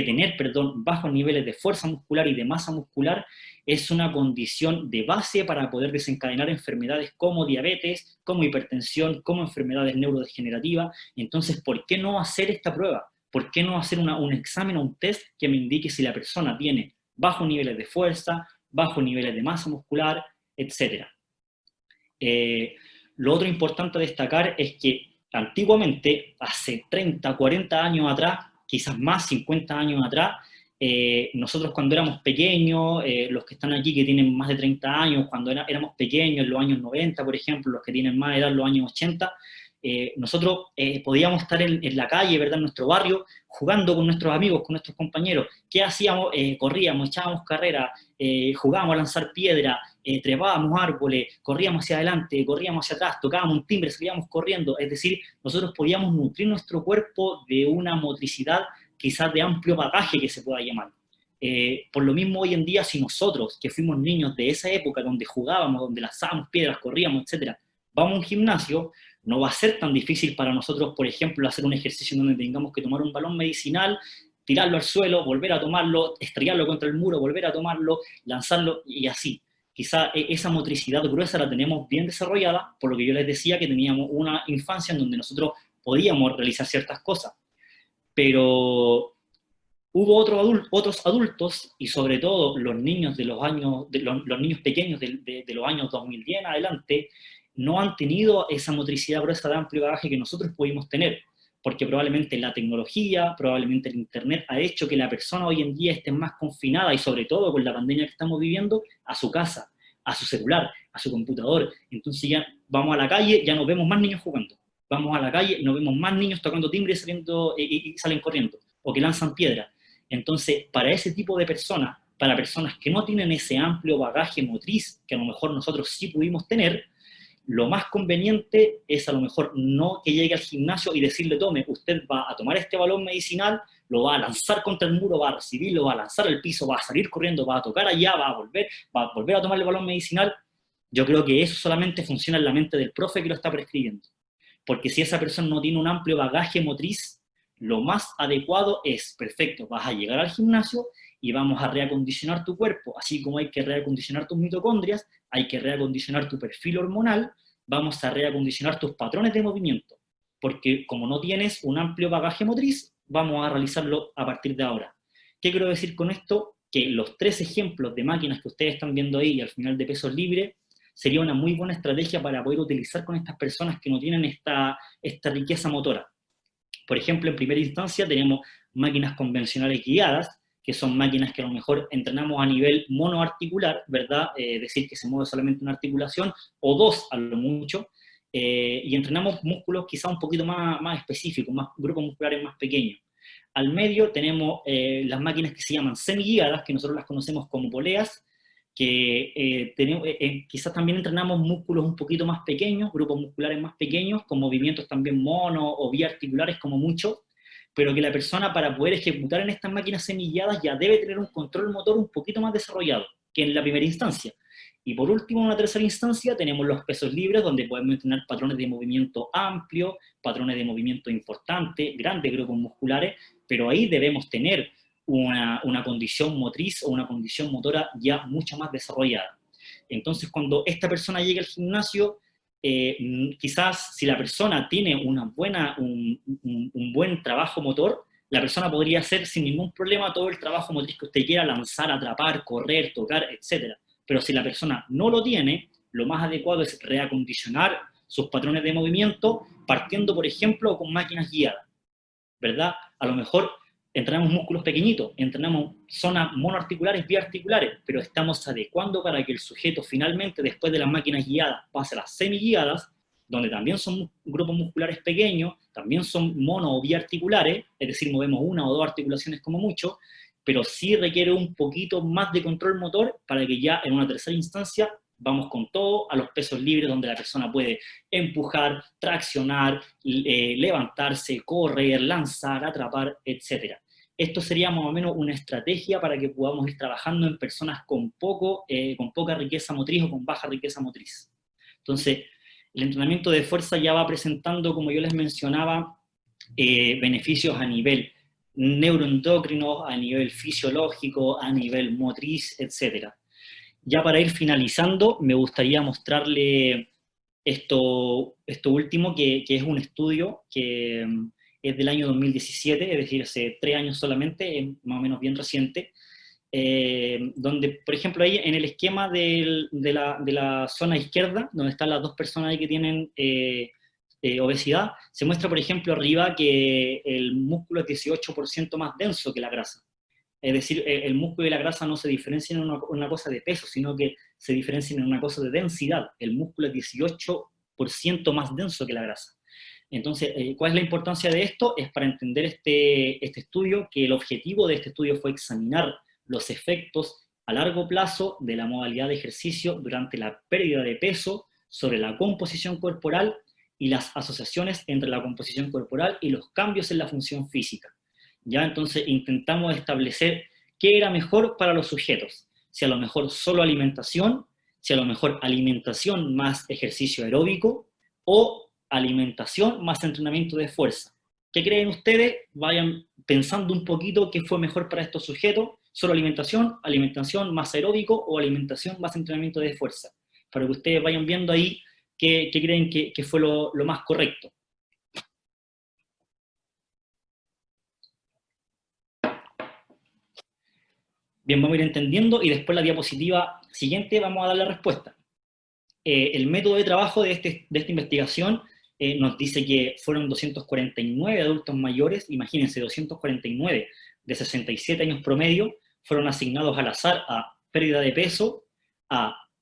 tener, bajos niveles de fuerza muscular y de masa muscular es una condición de base para poder desencadenar enfermedades como diabetes, como hipertensión, como enfermedades neurodegenerativas. Entonces, ¿por qué no hacer esta prueba? ¿Por qué no hacer un examen o un test que me indique si la persona tiene bajos niveles de fuerza, bajos niveles de masa muscular, etcétera? Lo otro importante a destacar es que antiguamente, hace 30, 40 años atrás, quizás más, 50 años atrás, nosotros cuando éramos pequeños, los que están aquí que tienen más de 30 años, cuando éramos pequeños, en los años 90, por ejemplo, los que tienen más edad, en los años 80, nosotros podíamos estar en la calle, ¿verdad?, en nuestro barrio, jugando con nuestros amigos, con nuestros compañeros. ¿Qué hacíamos? Corríamos, echábamos carrera, jugábamos a lanzar piedra, trepábamos árboles, corríamos hacia adelante, corríamos hacia atrás, tocábamos un timbre, salíamos corriendo. Es decir, nosotros podíamos nutrir nuestro cuerpo de una motricidad quizás de amplio bagaje que se pueda llamar. Por lo mismo hoy en día, si nosotros, que fuimos niños de esa época donde jugábamos, donde lanzábamos piedras, corríamos, etc., vamos a un gimnasio, no va a ser tan difícil para nosotros, por ejemplo, hacer un ejercicio donde tengamos que tomar un balón medicinal, tirarlo al suelo, volver a tomarlo, estrellarlo contra el muro, volver a tomarlo, lanzarlo y así. Quizá esa motricidad gruesa la tenemos bien desarrollada, por lo que yo les decía que teníamos una infancia en donde nosotros podíamos realizar ciertas cosas. Pero hubo otros adultos, y sobre todo los niños de los años, los niños pequeños de los años 2010 en adelante, no han tenido esa motricidad gruesa de amplio bagaje que nosotros pudimos tener, porque probablemente la tecnología, probablemente el internet ha hecho que la persona hoy en día esté más confinada, y sobre todo con la pandemia que estamos viviendo, a su casa, a su celular, a su computador. Entonces ya vamos a la calle, ya no vemos más niños jugando. Vamos a la calle, no vemos más niños tocando timbre y salen corriendo, o que lanzan piedra. Entonces, para ese tipo de personas, para personas que no tienen ese amplio bagaje motriz que a lo mejor nosotros sí pudimos tener, lo más conveniente es a lo mejor no que llegue al gimnasio y decirle, tome, usted va a tomar este balón medicinal, lo va a lanzar contra el muro, va a recibirlo, va a lanzar al piso, va a salir corriendo, va a tocar allá, va a volver a tomar el balón medicinal. Yo creo que eso solamente funciona en la mente del profe que lo está prescribiendo. Porque si esa persona no tiene un amplio bagaje motriz, lo más adecuado es, perfecto, vas a llegar al gimnasio y vamos a reacondicionar tu cuerpo, así como hay que reacondicionar tus mitocondrias, hay que reacondicionar tu perfil hormonal, vamos a reacondicionar tus patrones de movimiento, porque como no tienes un amplio bagaje motriz, vamos a realizarlo a partir de ahora. ¿Qué quiero decir con esto? Que los 3 ejemplos de máquinas que ustedes están viendo ahí y al final de pesos libres, sería una muy buena estrategia para poder utilizar con estas personas que no tienen esta riqueza motora. Por ejemplo, en primera instancia tenemos máquinas convencionales guiadas, que son máquinas que a lo mejor entrenamos a nivel monoarticular, ¿verdad? Es decir, que se mueve solamente una articulación, o 2 a lo mucho, y entrenamos músculos quizá un poquito más específicos, grupos musculares más pequeños. Al medio tenemos las máquinas que se llaman semi-guiadas, que nosotros las conocemos como poleas, que quizás también entrenamos músculos un poquito más pequeños, grupos musculares más pequeños, con movimientos también mono o biarticulares como mucho, pero que la persona para poder ejecutar en estas máquinas semiguiadas ya debe tener un control motor un poquito más desarrollado que en la primera instancia, Y por último, en una tercera instancia, tenemos los pesos libres, donde podemos tener patrones de movimiento amplio, patrones de movimiento importante, grandes grupos musculares, pero ahí debemos tener una condición motriz o una condición motora ya mucho más desarrollada. Entonces, cuando esta persona llega al gimnasio, quizás si la persona tiene un buen trabajo motor, la persona podría hacer sin ningún problema todo el trabajo motriz que usted quiera, lanzar, atrapar, correr, tocar, etc. Pero si la persona no lo tiene, lo más adecuado es reacondicionar sus patrones de movimiento partiendo, por ejemplo, con máquinas guiadas, ¿verdad? A lo mejor entrenamos músculos pequeñitos, entrenamos zonas monoarticulares, biarticulares, pero estamos adecuando para que el sujeto finalmente, después de las máquinas guiadas, pase a las semiguiadas, donde también son grupos musculares pequeños, también son mono o biarticulares, es decir, movemos una o dos articulaciones como mucho, pero sí requiere un poquito más de control motor para que ya en una tercera instancia vamos con todo a los pesos libres, donde la persona puede empujar, traccionar, levantarse, correr, lanzar, atrapar, etc. Esto sería más o menos una estrategia para que podamos ir trabajando en personas con poca riqueza motriz o con baja riqueza motriz. Entonces, el entrenamiento de fuerza ya va presentando, como yo les mencionaba, beneficios a nivel neuroendocrino, a nivel fisiológico, a nivel motriz, etc. Ya para ir finalizando, me gustaría mostrarle esto último, que es un estudio que es del año 2017, es decir, hace 3 años solamente, es más o menos bien reciente, donde, por ejemplo, ahí en el esquema de la zona izquierda, donde están las dos personas ahí que tienen obesidad, se muestra, por ejemplo, arriba que el músculo es 18% más denso que la grasa. Es decir, el músculo y la grasa no se diferencian en una cosa de peso, sino que se diferencian en una cosa de densidad. El músculo es 18% más denso que la grasa. Entonces, ¿cuál es la importancia de esto? Es para entender este estudio, que el objetivo de este estudio fue examinar los efectos a largo plazo de la modalidad de ejercicio durante la pérdida de peso sobre la composición corporal y las asociaciones entre la composición corporal y los cambios en la función física. ¿Ya? Entonces intentamos establecer qué era mejor para los sujetos, si a lo mejor solo alimentación, si a lo mejor alimentación más ejercicio aeróbico, o alimentación más entrenamiento de fuerza. ¿Qué creen ustedes? Vayan pensando un poquito qué fue mejor para estos sujetos, solo alimentación, alimentación más aeróbico o alimentación más entrenamiento de fuerza, para que ustedes vayan viendo ahí qué creen que fue lo más correcto. Bien, vamos a ir entendiendo y después la diapositiva siguiente vamos a dar la respuesta. El método de trabajo de esta investigación nos dice que fueron 249 adultos mayores, imagínense, 249 de 67 años promedio, fueron asignados al azar a pérdida de peso,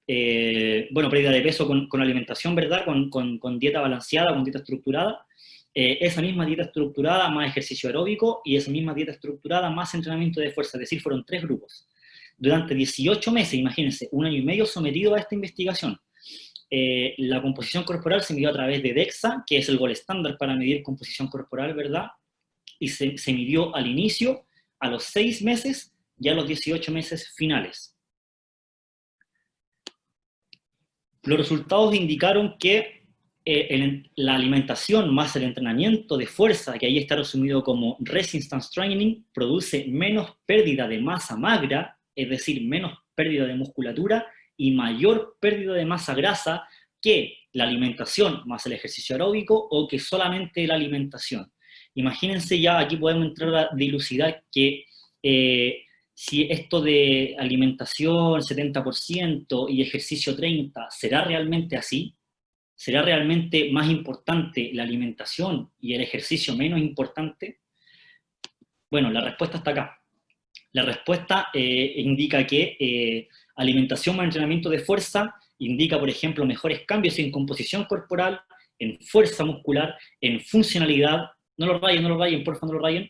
pérdida de peso con alimentación, ¿verdad? Con dieta balanceada, con dieta estructurada, esa misma dieta estructurada más ejercicio aeróbico y esa misma dieta estructurada más entrenamiento de fuerza, es decir, fueron 3 grupos. Durante 18 meses, imagínense, 1 año y medio sometido a esta investigación. La composición corporal se midió a través de DEXA, que es el gold estándar para medir composición corporal, ¿verdad? Y se midió al inicio, a los 6 meses y a los 18 meses finales. Los resultados indicaron que la alimentación más el entrenamiento de fuerza, que ahí está resumido como resistance training, produce menos pérdida de masa magra, es decir, menos pérdida de musculatura y mayor pérdida de masa grasa que la alimentación más el ejercicio aeróbico o que solamente la alimentación. Imagínense, ya aquí podemos entrar a dilucidar que si esto de alimentación 70% y ejercicio 30%, ¿será realmente así? ¿Será realmente más importante la alimentación y el ejercicio menos importante? Bueno, la respuesta está acá. La respuesta indica que alimentación más entrenamiento de fuerza indica, por ejemplo, mejores cambios en composición corporal, en fuerza muscular, en funcionalidad, no lo rayen, por favor, no lo rayen,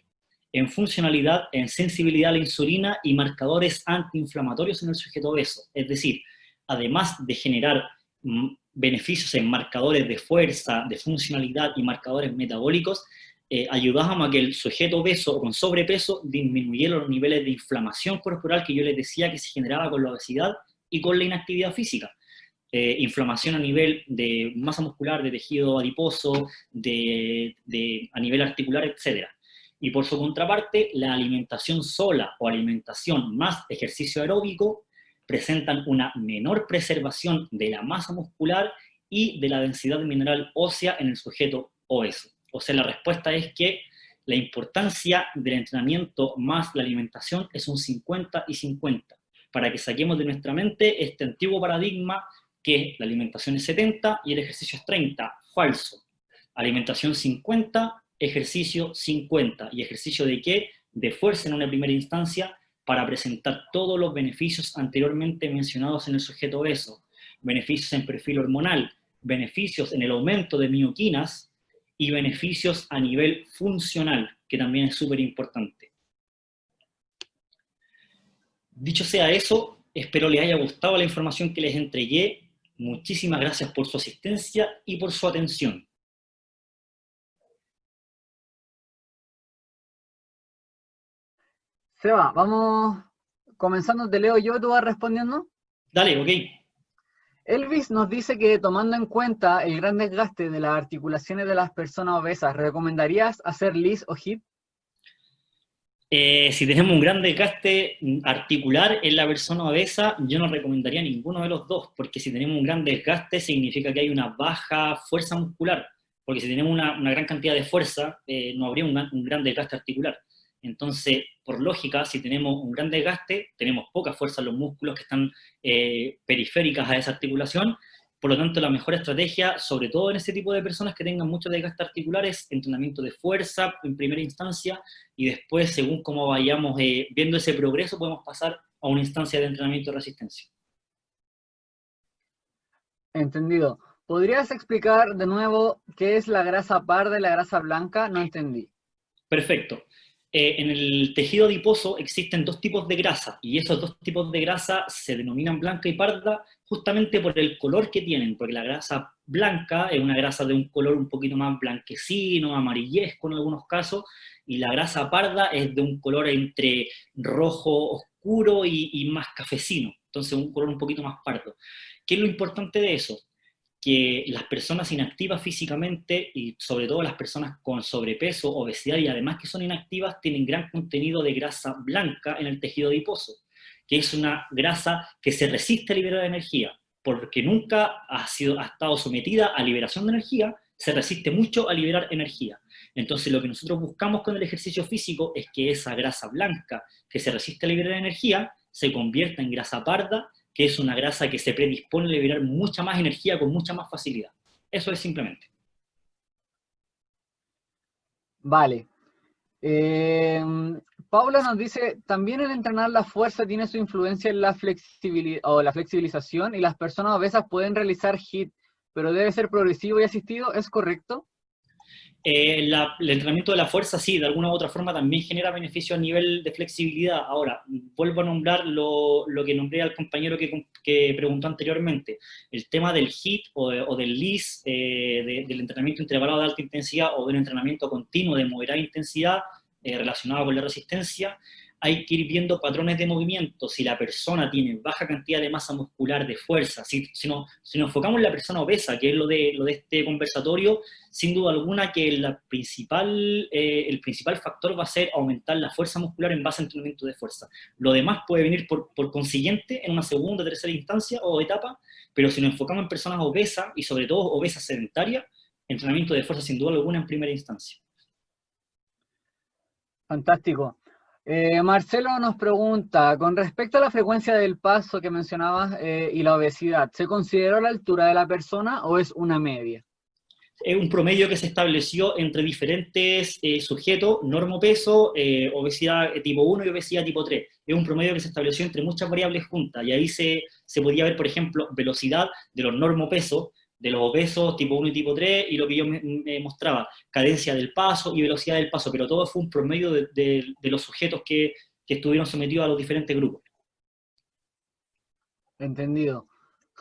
en funcionalidad, en sensibilidad a la insulina y marcadores antiinflamatorios en el sujeto obeso. Es decir, además de generar beneficios en marcadores de fuerza, de funcionalidad y marcadores metabólicos, ayudábamos a que el sujeto obeso o con sobrepeso disminuyera los niveles de inflamación corporal que yo les decía que se generaba con la obesidad y con la inactividad física. Inflamación a nivel de masa muscular, de tejido adiposo, a nivel articular, etc. Y por su contraparte, la alimentación sola o alimentación más ejercicio aeróbico presentan una menor preservación de la masa muscular y de la densidad mineral ósea en el sujeto obeso. O sea, la respuesta es que la importancia del entrenamiento más la alimentación es un 50 y 50, para que saquemos de nuestra mente este antiguo paradigma que la alimentación es 70 y el ejercicio es 30. Falso. Alimentación 50, ejercicio 50. ¿Y ejercicio de qué? De fuerza en una primera instancia, para presentar todos los beneficios anteriormente mencionados en el sujeto obeso. Beneficios en perfil hormonal, beneficios en el aumento de mioquinas y beneficios a nivel funcional, que también es súper importante. Dicho sea eso, espero les haya gustado la información que les entregué. Muchísimas gracias por su asistencia y por su atención. Seba, vamos comenzando, te leo yo, tú vas respondiendo. Dale, ok. Elvis nos dice que tomando en cuenta el gran desgaste de las articulaciones de las personas obesas, ¿recomendarías hacer LISS o HIIT? Si tenemos un gran desgaste articular en la persona obesa, yo no recomendaría ninguno de los dos, porque si tenemos un gran desgaste significa que hay una baja fuerza muscular, porque si tenemos una gran cantidad de fuerza, no habría un gran desgaste articular. Entonces, por lógica, si tenemos un gran desgaste, tenemos poca fuerza en los músculos que están periféricas a esa articulación. Por lo tanto, la mejor estrategia, sobre todo en este tipo de personas que tengan mucho desgaste articular, es entrenamiento de fuerza en primera instancia, y después, según cómo vayamos viendo ese progreso, podemos pasar a una instancia de entrenamiento de resistencia. Entendido. ¿Podrías explicar de nuevo qué es la grasa parda y la grasa blanca? No entendí. Perfecto. En el tejido adiposo existen dos tipos de grasa, y esos dos tipos de grasa se denominan blanca y parda justamente por el color que tienen, porque la grasa blanca es una grasa de un color un poquito más blanquecino, amarillesco en algunos casos, y la grasa parda es de un color entre rojo oscuro y más cafecino, entonces un color un poquito más pardo. ¿Qué es lo importante de eso? Que las personas inactivas físicamente y sobre todo las personas con sobrepeso, obesidad y además que son inactivas tienen gran contenido de grasa blanca en el tejido adiposo, que es una grasa que se resiste a liberar energía, porque nunca ha estado sometida a liberación de energía, se resiste mucho a liberar energía. Entonces lo que nosotros buscamos con el ejercicio físico es que esa grasa blanca que se resiste a liberar energía se convierta en grasa parda, que es una grasa que se predispone a liberar mucha más energía con mucha más facilidad. Eso es simplemente. Vale. Paula nos dice, también el entrenar la fuerza tiene su influencia en la flexibilidad o la flexibilización, y las personas obesas pueden realizar HIIT, pero debe ser progresivo y asistido, ¿es correcto? El entrenamiento de la fuerza, sí, de alguna u otra forma también genera beneficios a nivel de flexibilidad. Ahora, vuelvo a nombrar lo que nombré al compañero que preguntó anteriormente. El tema del HIIT o del LISS, del entrenamiento intervalado de alta intensidad o del entrenamiento continuo de moderada intensidad relacionado con la resistencia, hay que ir viendo patrones de movimiento. Si la persona tiene baja cantidad de masa muscular, de fuerza, si nos enfocamos en la persona obesa, que es lo de este conversatorio, sin duda alguna que el principal factor va a ser aumentar la fuerza muscular en base a entrenamiento de fuerza. Lo demás puede venir por consiguiente en una segunda, tercera instancia o etapa, pero si nos enfocamos en personas obesas, y sobre todo obesas sedentarias, entrenamiento de fuerza sin duda alguna en primera instancia. Fantástico. Marcelo nos pregunta, con respecto a la frecuencia del paso que mencionabas y la obesidad, ¿se consideró la altura de la persona o es una media? Es un promedio que se estableció entre diferentes sujetos, normopeso, obesidad tipo 1 y obesidad tipo 3. Es un promedio que se estableció entre muchas variables juntas, y ahí se podía ver, por ejemplo, velocidad de los normopesos, de los obesos tipo 1 y tipo 3, y lo que yo me mostraba, cadencia del paso y velocidad del paso, pero todo fue un promedio de los sujetos que estuvieron sometidos a los diferentes grupos. Entendido.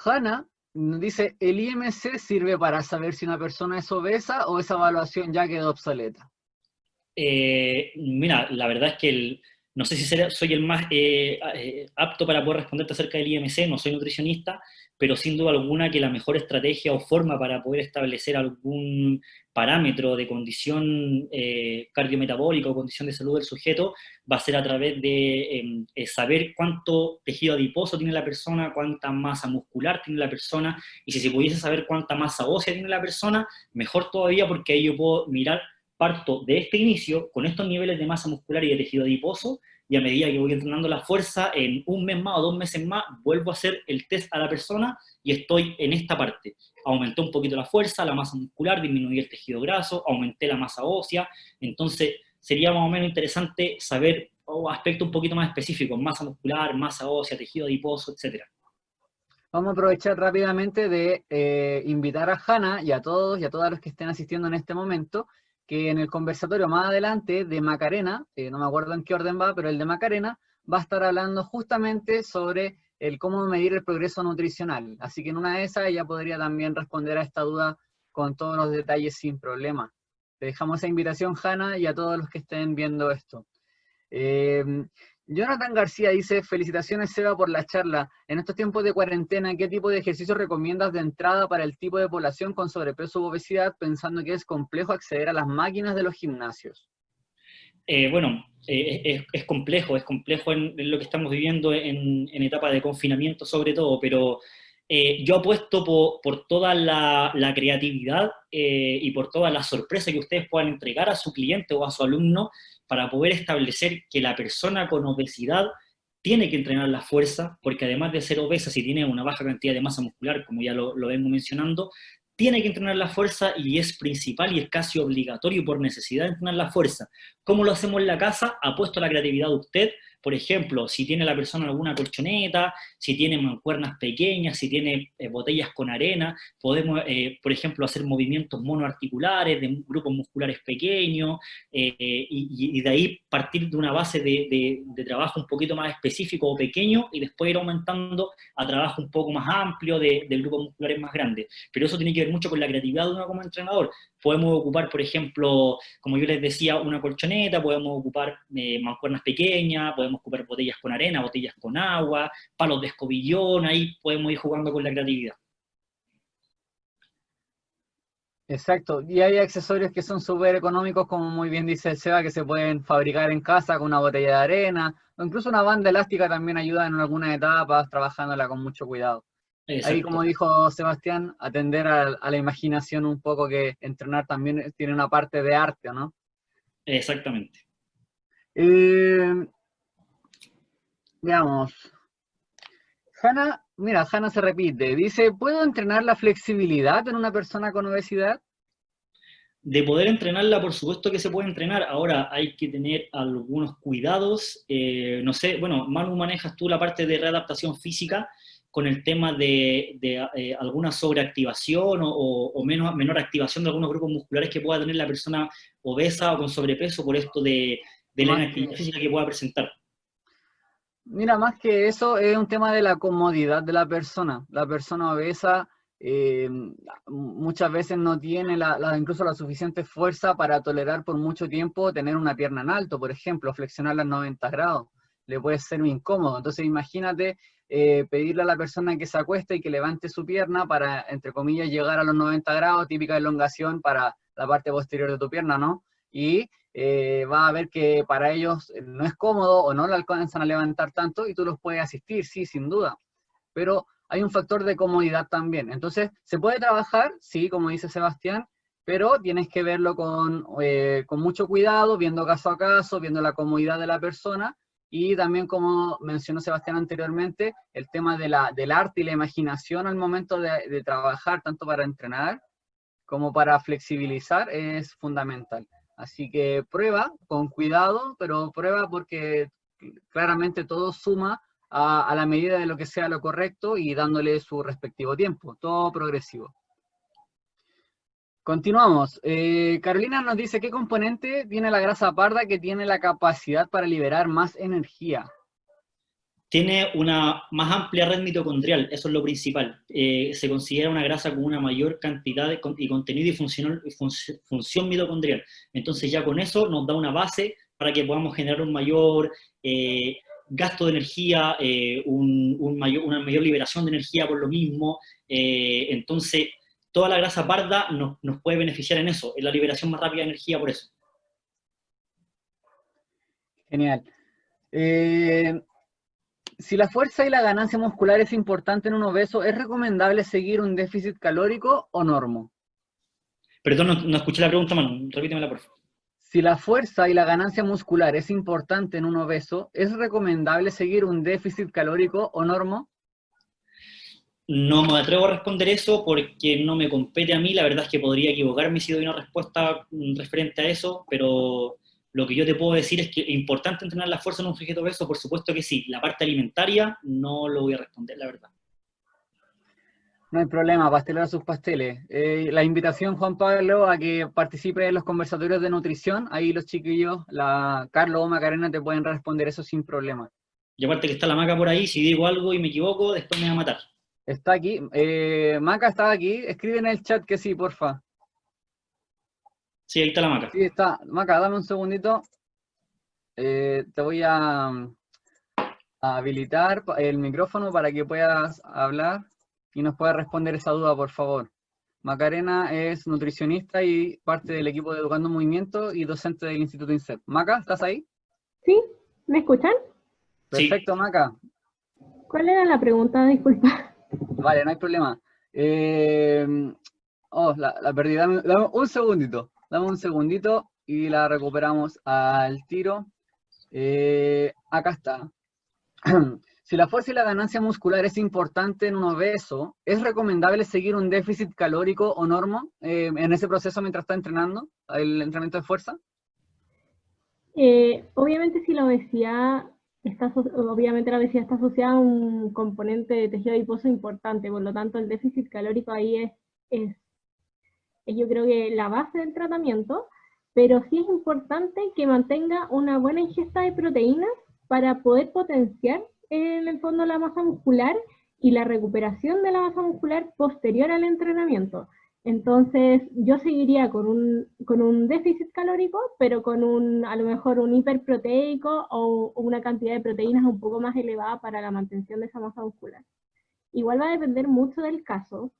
Hanna nos dice, ¿el IMC sirve para saber si una persona es obesa o esa evaluación ya quedó obsoleta? Mira, la verdad es que no sé si soy el más apto para poder responderte acerca del IMC, no soy nutricionista, pero sin duda alguna que la mejor estrategia o forma para poder establecer algún parámetro de condición cardiometabólica o condición de salud del sujeto va a ser a través de saber cuánto tejido adiposo tiene la persona, cuánta masa muscular tiene la persona, y si se pudiese saber cuánta masa ósea tiene la persona, mejor todavía, porque ahí yo puedo mirar, parto de este inicio, con estos niveles de masa muscular y de tejido adiposo, y a medida que voy entrenando la fuerza, en un mes más o 2 meses más, vuelvo a hacer el test a la persona y estoy en esta parte. Aumenté un poquito la fuerza, la masa muscular, disminuí el tejido graso, aumenté la masa ósea, entonces sería más o menos interesante saber aspectos un poquito más específicos, masa muscular, masa ósea, tejido adiposo, etc. Vamos a aprovechar rápidamente de invitar a Hanna y a todos y a todas los que estén asistiendo en este momento, que en el conversatorio más adelante de Macarena, no me acuerdo en qué orden va, pero el de Macarena va a estar hablando justamente sobre el cómo medir el progreso nutricional. Así que en una de esas ella podría también responder a esta duda con todos los detalles sin problema. Te dejamos esa invitación, Hanna, y a todos los que estén viendo esto. Jonathan García dice, felicitaciones Seba por la charla. En estos tiempos de cuarentena, ¿qué tipo de ejercicios recomiendas de entrada para el tipo de población con sobrepeso u obesidad, pensando que es complejo acceder a las máquinas de los gimnasios? Es complejo en lo que estamos viviendo en etapa de confinamiento sobre todo, pero yo apuesto por toda la creatividad y por toda la sorpresa que ustedes puedan entregar a su cliente o a su alumno para poder establecer que la persona con obesidad tiene que entrenar la fuerza, porque además de ser obesa, si tiene una baja cantidad de masa muscular, como ya lo vengo mencionando, tiene que entrenar la fuerza y es principal y es casi obligatorio por necesidad de entrenar la fuerza. ¿Cómo lo hacemos en la casa? Apuesto a la creatividad de usted. Por ejemplo, si tiene la persona alguna colchoneta, si tiene mancuernas pequeñas, si tiene botellas con arena, podemos, por ejemplo, hacer movimientos monoarticulares de grupos musculares pequeños y de ahí partir de una base de trabajo un poquito más específico o pequeño y después ir aumentando a trabajo un poco más amplio de grupos musculares más grandes. Pero eso tiene que ver mucho con la creatividad de uno como entrenador. Podemos ocupar, por ejemplo, como yo les decía, una colchoneta, podemos ocupar mancuernas pequeñas, podemos ocupar botellas con arena, botellas con agua, palos de escobillón, ahí podemos ir jugando con la creatividad. Exacto, y hay accesorios que son súper económicos, como muy bien dice el Seba, que se pueden fabricar en casa con una botella de arena, o incluso una banda elástica también ayuda en algunas etapas, trabajándola con mucho cuidado. Ahí, Exacto. como dijo Sebastián, atender a la imaginación un poco, que entrenar también tiene una parte de arte, ¿no? Exactamente. Veamos. Hanna, mira, Hanna se repite. Dice, ¿puedo entrenar la flexibilidad en una persona con obesidad? De poder entrenarla, por supuesto que se puede entrenar. Ahora hay que tener algunos cuidados. No sé, bueno, Manu, manejas tú la parte de readaptación física con el tema de alguna sobreactivación o menor activación de algunos grupos musculares que pueda tener la persona obesa o con sobrepeso por esto de la Más inactividad física que pueda presentar. Mira, más que eso, es un tema de la comodidad de la persona. La persona obesa muchas veces no tiene incluso la suficiente fuerza para tolerar por mucho tiempo tener una pierna en alto, por ejemplo, flexionarla en 90 grados. Le puede ser muy incómodo. Entonces, imagínate pedirle a la persona que se acueste y que levante su pierna para, entre comillas, llegar a los 90 grados, típica elongación para la parte posterior de tu pierna, ¿no? Y va a ver que para ellos no es cómodo o no lo alcanzan a levantar tanto y tú los puedes asistir, sí, sin duda. Pero hay un factor de comodidad también. Entonces, ¿se puede trabajar? Sí, como dice Sebastián, pero tienes que verlo con mucho cuidado, viendo caso a caso, viendo la comodidad de la persona y también, como mencionó Sebastián anteriormente, el tema del arte y la imaginación al momento de trabajar, tanto para entrenar como para flexibilizar, es fundamental. Así que prueba con cuidado, pero prueba porque claramente todo suma a la medida de lo que sea lo correcto y dándole su respectivo tiempo, todo progresivo. Continuamos. Carolina nos dice, ¿qué componente tiene la grasa parda que tiene la capacidad para liberar más energía? Tiene una más amplia red mitocondrial, eso es lo principal. Se considera una grasa con una mayor cantidad y contenido y función mitocondrial. Entonces ya con eso nos da una base para que podamos generar un mayor gasto de energía, una mayor liberación de energía por lo mismo. Entonces, toda la grasa parda nos puede beneficiar en eso, en la liberación más rápida de energía por eso. Genial. Si la fuerza y la ganancia muscular es importante en un obeso, ¿es recomendable seguir un déficit calórico o normo? Perdón, no escuché la pregunta, Manu, repítemela, por favor. Si la fuerza y la ganancia muscular es importante en un obeso, ¿es recomendable seguir un déficit calórico o normo? No me atrevo a responder eso porque no me compete a mí, la verdad es que podría equivocarme si doy una respuesta referente a eso, pero lo que yo te puedo decir es que es importante entrenar la fuerza en un sujeto obeso, por supuesto que sí. La parte alimentaria no lo voy a responder, la verdad. No hay problema, pastelera sus pasteles. La invitación, Juan Pablo, a que participe en los conversatorios de nutrición, ahí los chiquillos, Carlos o Macarena te pueden responder eso sin problema. Y aparte que está la Maca por ahí, si digo algo y me equivoco, después me va a matar. Está aquí, Maca está aquí, escribe en el chat que sí, porfa. Sí, ahí está la Maca. Sí, está. Maca, dame un segundito. Te voy a habilitar el micrófono para que puedas hablar y nos puedas responder esa duda, por favor. Macarena es nutricionista y parte del equipo de Educando Movimiento y docente del Instituto INSEP. Maca, ¿estás ahí? ¿Sí? ¿Me escuchan? Perfecto, sí. Maca. ¿Cuál era la pregunta? Disculpa. Vale, no hay problema. La perdí. Dame un segundito. Dame un segundito y la recuperamos al tiro. Acá está. Si la fuerza y la ganancia muscular es importante en un obeso, ¿es recomendable seguir un déficit calórico o normo en ese proceso mientras está entrenando el entrenamiento de fuerza? Obviamente si la obesidad está asociada a un componente de tejido adiposo importante, por lo tanto el déficit calórico ahí es yo creo que la base del tratamiento, pero sí es importante que mantenga una buena ingesta de proteínas para poder potenciar en el fondo la masa muscular y la recuperación de la masa muscular posterior al entrenamiento. Entonces yo seguiría con un déficit calórico, pero con a lo mejor un hiperproteico o una cantidad de proteínas un poco más elevada para la mantención de esa masa muscular. Igual va a depender mucho del caso,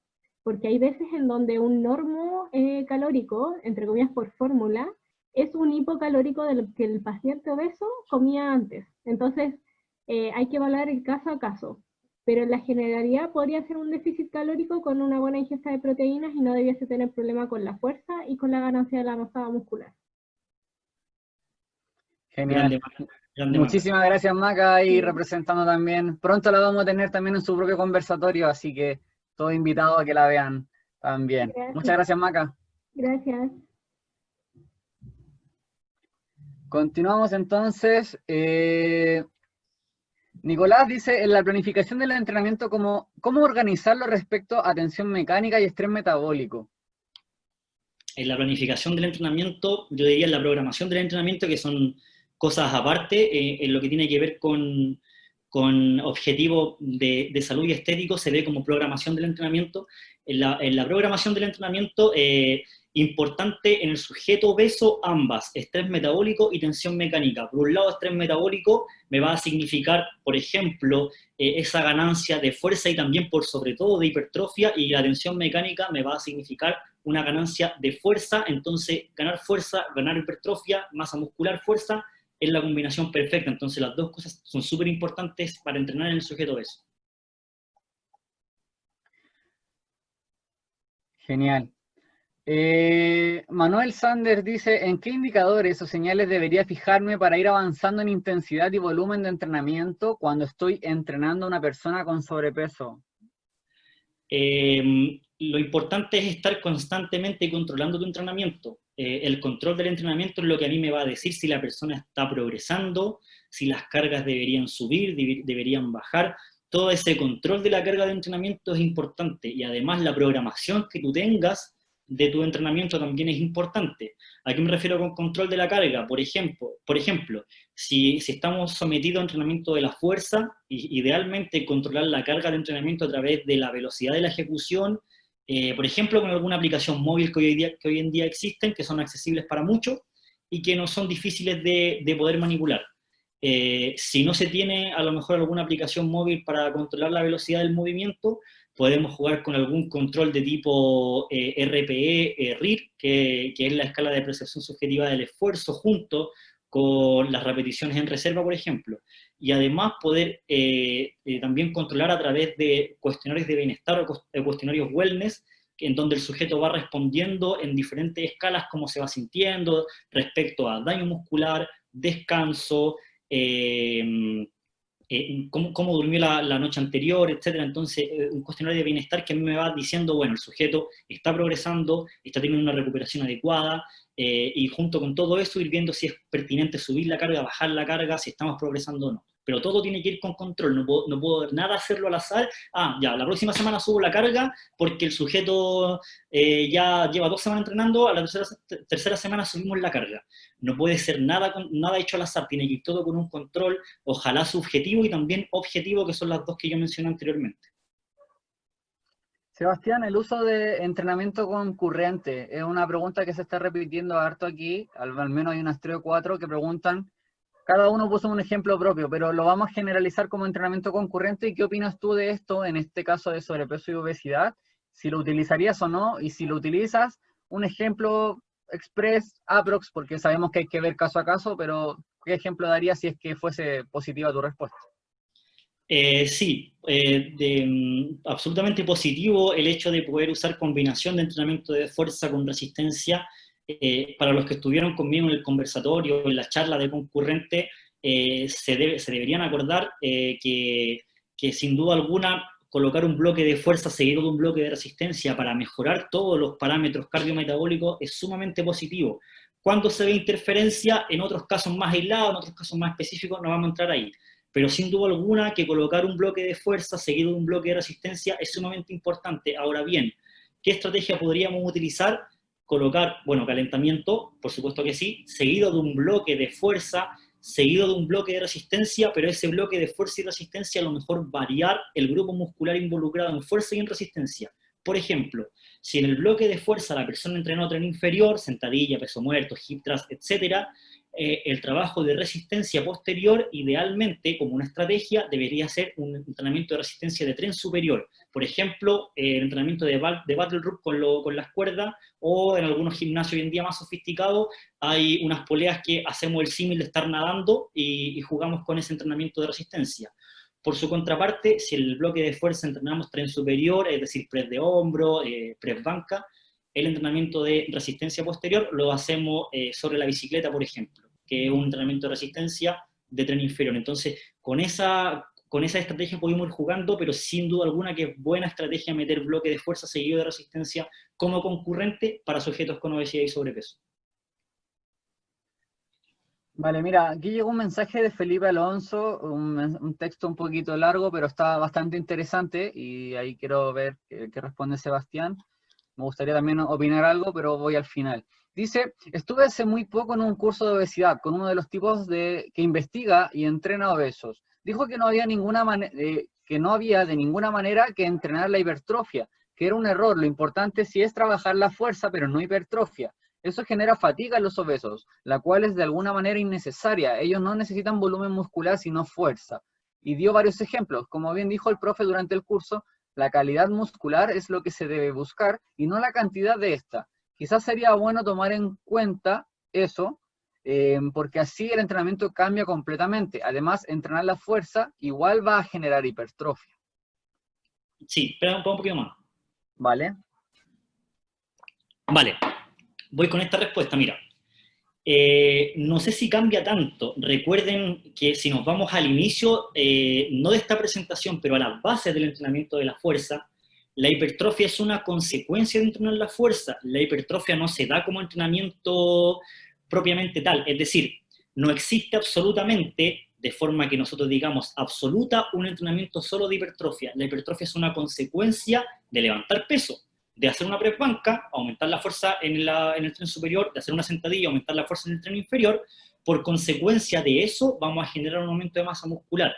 porque hay veces en donde un normo calórico, entre comillas por fórmula, es un hipocalórico de lo que el paciente obeso comía antes. Entonces, hay que evaluar el caso a caso. Pero en la generalidad podría ser un déficit calórico con una buena ingesta de proteínas y no debiese tener problema con la fuerza y con la ganancia de la masa muscular. Genial. Grande Muchísimas Maca. Gracias, Maca, y representando también. Pronto la vamos a tener también en su propio conversatorio, así que todos invitados a que la vean también. Gracias. Muchas gracias, Maca. Gracias. Continuamos entonces. Nicolás dice, en la planificación del entrenamiento, ¿cómo organizarlo respecto a tensión mecánica y estrés metabólico? En la planificación del entrenamiento, yo diría en la programación del entrenamiento, que son cosas aparte, en lo que tiene que ver con objetivos de salud y estético, se ve como programación del entrenamiento. En la programación del entrenamiento, importante en el sujeto obeso ambas, estrés metabólico y tensión mecánica. Por un lado, estrés metabólico me va a significar, por ejemplo, esa ganancia de fuerza y también por sobre todo de hipertrofia, y la tensión mecánica me va a significar una ganancia de fuerza. Entonces ganar fuerza, ganar hipertrofia, masa muscular, fuerza, es la combinación perfecta. Entonces las dos cosas son súper importantes para entrenar en el sujeto obeso. Genial. Manuel Sanders dice, ¿en qué indicadores o señales debería fijarme para ir avanzando en intensidad y volumen de entrenamiento cuando estoy entrenando a una persona con sobrepeso? Lo importante es estar constantemente controlando tu entrenamiento. El control del entrenamiento es lo que a mí me va a decir si la persona está progresando, si las cargas deberían subir, deberían bajar. Todo ese control de la carga de entrenamiento es importante, y además la programación que tú tengas de tu entrenamiento también es importante. ¿A qué me refiero con control de la carga? Por ejemplo, si estamos sometidos a entrenamiento de la fuerza, idealmente controlar la carga de entrenamiento a través de la velocidad de la ejecución, por ejemplo, con alguna aplicación móvil que hoy en día existen, que son accesibles para muchos, y que no son difíciles de poder manipular. Si no se tiene a lo mejor alguna aplicación móvil para controlar la velocidad del movimiento, podemos jugar con algún control de tipo RPE, RIR, que es la escala de percepción subjetiva del esfuerzo, junto con las repeticiones en reserva, por ejemplo. Y además poder también controlar a través de cuestionarios de bienestar o cuestionarios wellness, en donde el sujeto va respondiendo en diferentes escalas cómo se va sintiendo respecto a daño muscular, descanso, cómo durmió la noche anterior, etc. Entonces, un cuestionario de bienestar que a mí me va diciendo, bueno, el sujeto está progresando, está teniendo una recuperación adecuada, y junto con todo eso ir viendo si es pertinente subir la carga, bajar la carga, si estamos progresando o no. Pero todo tiene que ir con control, no puedo nada hacerlo al azar. Ya, la próxima semana subo la carga porque el sujeto ya lleva 2 semanas entrenando, a la tercera semana subimos la carga. No puede ser nada hecho al azar, tiene que ir todo con un control, ojalá subjetivo y también objetivo, que son las dos que yo mencioné anteriormente. Sebastián, el uso de entrenamiento concurrente es una pregunta que se está repitiendo harto aquí, al menos hay unas 3 o 4 que preguntan. Cada uno puso un ejemplo propio, pero lo vamos a generalizar como entrenamiento concurrente. ¿Y qué opinas tú de esto, en este caso de sobrepeso y obesidad? Si lo utilizarías o no, y si lo utilizas, un ejemplo express, aprox, porque sabemos que hay que ver caso a caso, pero ¿qué ejemplo darías si es que fuese positiva tu respuesta? Sí, absolutamente positivo el hecho de poder usar combinación de entrenamiento de fuerza con resistencia. Para los que estuvieron conmigo en el conversatorio, en la charla de concurrente, se deberían acordar que sin duda alguna colocar un bloque de fuerza seguido de un bloque de resistencia para mejorar todos los parámetros cardiometabólicos es sumamente positivo. Cuando se ve interferencia, en otros casos más aislados, en otros casos más específicos, no vamos a entrar ahí. Pero sin duda alguna que colocar un bloque de fuerza seguido de un bloque de resistencia es sumamente importante. Ahora bien, ¿qué estrategia podríamos utilizar? Colocar, bueno, calentamiento, por supuesto que sí, seguido de un bloque de fuerza, seguido de un bloque de resistencia, pero ese bloque de fuerza y resistencia a lo mejor variar el grupo muscular involucrado en fuerza y en resistencia. Por ejemplo, si en el bloque de fuerza la persona entrenó tren inferior, sentadilla, peso muerto, hip thrust, etc., el trabajo de resistencia posterior, idealmente, como una estrategia, debería ser un entrenamiento de resistencia de tren superior. Por ejemplo, el entrenamiento de battle rope con las cuerdas, o en algunos gimnasios hoy en día más sofisticados, hay unas poleas que hacemos el símil de estar nadando y jugamos con ese entrenamiento de resistencia. Por su contraparte, si el bloque de fuerza entrenamos tren superior, es decir, press de hombro, press banca, el entrenamiento de resistencia posterior lo hacemos sobre la bicicleta, por ejemplo, que es un entrenamiento de resistencia de tren inferior. Entonces, con esa estrategia podemos ir jugando, pero sin duda alguna que es buena estrategia meter bloque de fuerza seguido de resistencia como concurrente para sujetos con obesidad y sobrepeso. Vale, mira, aquí llegó un mensaje de Felipe Alonso, un texto un poquito largo, pero está bastante interesante, y ahí quiero ver qué responde Sebastián. Me gustaría también opinar algo, pero voy al final. Dice, estuve hace muy poco en un curso de obesidad con uno de los tipos que investiga y entrena obesos. Dijo que no había de ninguna manera que entrenar la hipertrofia, que era un error. Lo importante sí es trabajar la fuerza, pero no hipertrofia. Eso genera fatiga en los obesos, la cual es de alguna manera innecesaria. Ellos no necesitan volumen muscular, sino fuerza. Y dio varios ejemplos. Como bien dijo el profe durante el curso, la calidad muscular es lo que se debe buscar y no la cantidad de esta. Quizás sería bueno tomar en cuenta eso, porque así el entrenamiento cambia completamente. Además, entrenar la fuerza igual va a generar hipertrofia. Sí, espera un poquito más. ¿Vale? Vale, voy con esta respuesta, mira. No sé si cambia tanto. Recuerden que si nos vamos al inicio, no de esta presentación, pero a las bases del entrenamiento de la fuerza, la hipertrofia es una consecuencia de entrenar la fuerza. La hipertrofia no se da como entrenamiento propiamente tal. Es decir, no existe absolutamente, de forma que nosotros digamos absoluta, un entrenamiento solo de hipertrofia. La hipertrofia es una consecuencia de levantar peso, de hacer una press banca, aumentar la fuerza en el tren superior, de hacer una sentadilla, aumentar la fuerza en el tren inferior. Por consecuencia de eso, vamos a generar un aumento de masa muscular.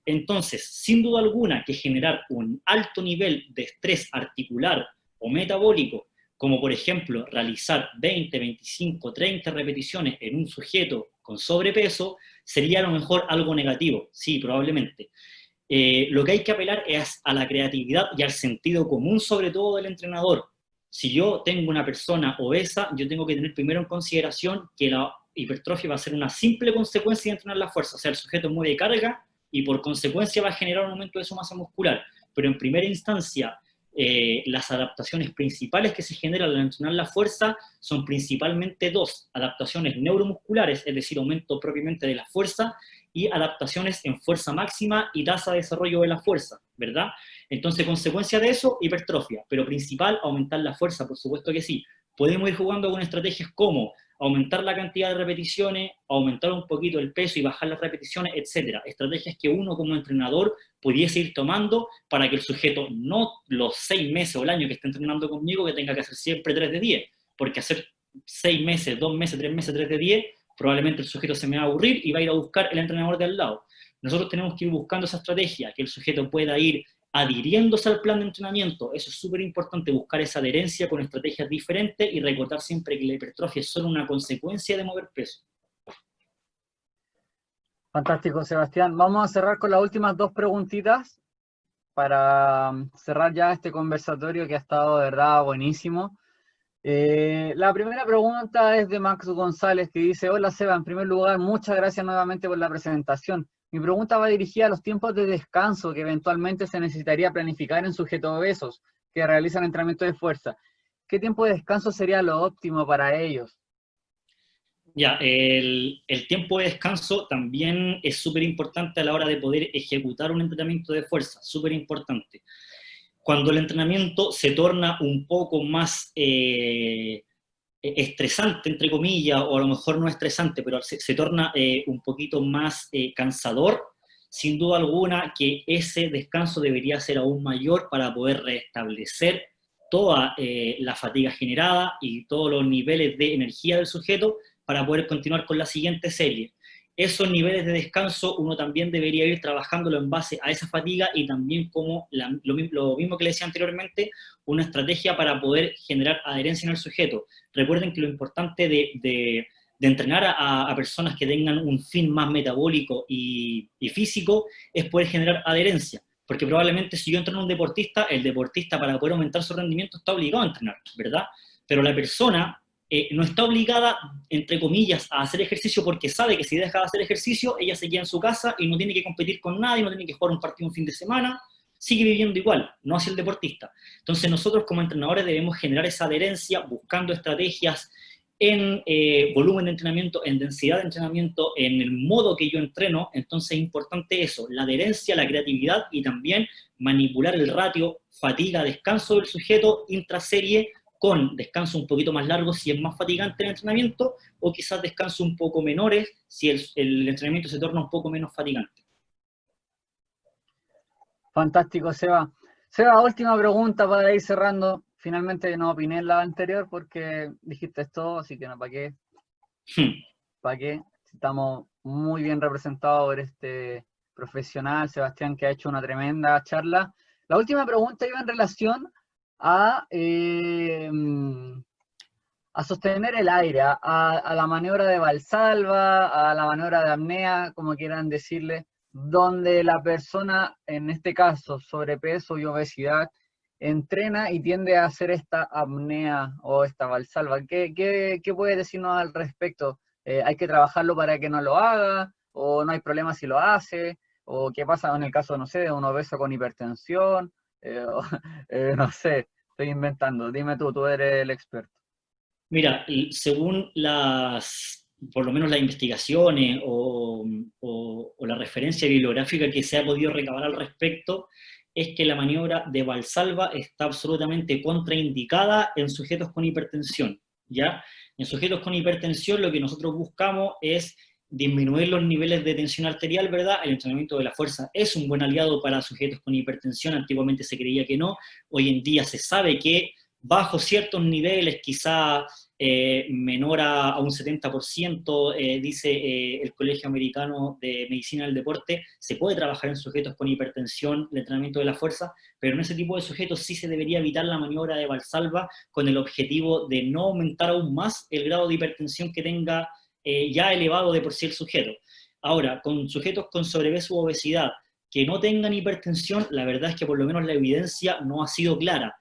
Entonces, sin duda alguna, que generar un alto nivel de estrés articular o metabólico como por ejemplo realizar 20, 25, 30 repeticiones en un sujeto con sobrepeso, sería a lo mejor algo negativo, sí, probablemente. Lo que hay que apelar es a la creatividad y al sentido común, sobre todo del entrenador. Si yo tengo una persona obesa, yo tengo que tener primero en consideración que la hipertrofia va a ser una simple consecuencia de entrenar la fuerza, o sea, el sujeto mueve carga y por consecuencia va a generar un aumento de su masa muscular, pero en primera instancia, las adaptaciones principales que se generan al entrenar la fuerza son principalmente dos: adaptaciones neuromusculares, es decir, aumento propiamente de la fuerza, y adaptaciones en fuerza máxima y tasa de desarrollo de la fuerza, ¿verdad? Entonces, consecuencia de eso, hipertrofia, pero principal, aumentar la fuerza, por supuesto que sí. Podemos ir jugando con estrategias como aumentar la cantidad de repeticiones, aumentar un poquito el peso y bajar las repeticiones, etc. Estrategias que uno como entrenador pudiese ir tomando para que el sujeto, no los 6 meses o el año que esté entrenando conmigo, que tenga que hacer siempre 3 de 10, porque hacer 6 meses, 2 meses, 3 meses, 3 de 10, probablemente el sujeto se me va a aburrir y va a ir a buscar el entrenador de al lado. Nosotros tenemos que ir buscando esa estrategia, que el sujeto pueda ir adhiriéndose al plan de entrenamiento. Eso es súper importante, buscar esa adherencia con estrategias diferentes y recordar siempre que la hipertrofia es solo una consecuencia de mover peso. Fantástico, Sebastián. Vamos a cerrar con las últimas 2 preguntitas para cerrar ya este conversatorio que ha estado de verdad buenísimo. La primera pregunta es de Max González, que dice: hola Seba, en primer lugar, muchas gracias nuevamente por la presentación. Mi pregunta va dirigida a los tiempos de descanso que eventualmente se necesitaría planificar en sujetos obesos que realizan entrenamiento de fuerza. ¿Qué tiempo de descanso sería lo óptimo para ellos? Ya, el tiempo de descanso también es súper importante a la hora de poder ejecutar un entrenamiento de fuerza, súper importante. Cuando el entrenamiento se torna un poco más estresante, entre comillas, o a lo mejor no estresante, pero se torna un poquito más cansador, sin duda alguna que ese descanso debería ser aún mayor para poder restablecer toda la fatiga generada y todos los niveles de energía del sujeto para poder continuar con la siguiente serie. Esos niveles de descanso uno también debería ir trabajándolo en base a esa fatiga y también como lo mismo que le decía anteriormente, una estrategia para poder generar adherencia en el sujeto. Recuerden que lo importante de entrenar a personas que tengan un fin más metabólico y físico es poder generar adherencia. Porque probablemente si yo entreno a un deportista, el deportista para poder aumentar su rendimiento está obligado a entrenar, ¿verdad? Pero la persona no está obligada, entre comillas, a hacer ejercicio porque sabe que si deja de hacer ejercicio, ella se queda en su casa y no tiene que competir con nadie, no tiene que jugar un partido un fin de semana, sigue viviendo igual, no hace el deportista. Entonces nosotros como entrenadores debemos generar esa adherencia buscando estrategias en volumen de entrenamiento, en densidad de entrenamiento, en el modo que yo entreno. Entonces es importante eso, la adherencia, la creatividad y también manipular el ratio fatiga-descanso del sujeto intraserie, con descanso un poquito más largo si es más fatigante el entrenamiento, o quizás descanso un poco menores si el entrenamiento se torna un poco menos fatigante. Fantástico, Seba. Seba, última pregunta para ir cerrando. Finalmente no opiné en la anterior porque dijiste esto, así que no, ¿para qué? ¿Para qué? Estamos muy bien representados por este profesional, Sebastián, que ha hecho una tremenda charla. La última pregunta iba en relación a sostener el aire, a la maniobra de Valsalva, a la maniobra de apnea, como quieran decirle, donde la persona, en este caso, sobrepeso y obesidad, entrena y tiende a hacer esta apnea o esta Valsalva. ¿Qué puede decirnos al respecto? ¿Hay que trabajarlo para que no lo haga? ¿O no hay problema si lo hace? ¿O qué pasa en el caso, no sé, de un obeso con hipertensión? No sé, estoy inventando. Dime tú eres el experto. Mira, según por lo menos las investigaciones o la referencia bibliográfica que se ha podido recabar al respecto, es que la maniobra de Valsalva está absolutamente contraindicada en sujetos con hipertensión, ¿ya? En sujetos con hipertensión lo que nosotros buscamos es disminuir los niveles de tensión arterial, ¿verdad? El entrenamiento de la fuerza es un buen aliado para sujetos con hipertensión, antiguamente se creía que no, hoy en día se sabe que bajo ciertos niveles, quizá menor a un 70%, dice el Colegio Americano de Medicina del Deporte. Se puede trabajar en sujetos con hipertensión, el entrenamiento de la fuerza, pero en ese tipo de sujetos sí se debería evitar la maniobra de Valsalva con el objetivo de no aumentar aún más el grado de hipertensión que tenga ya elevado de por sí el sujeto. Ahora, con sujetos con sobrepeso u obesidad que no tengan hipertensión, la verdad es que por lo menos la evidencia no ha sido clara,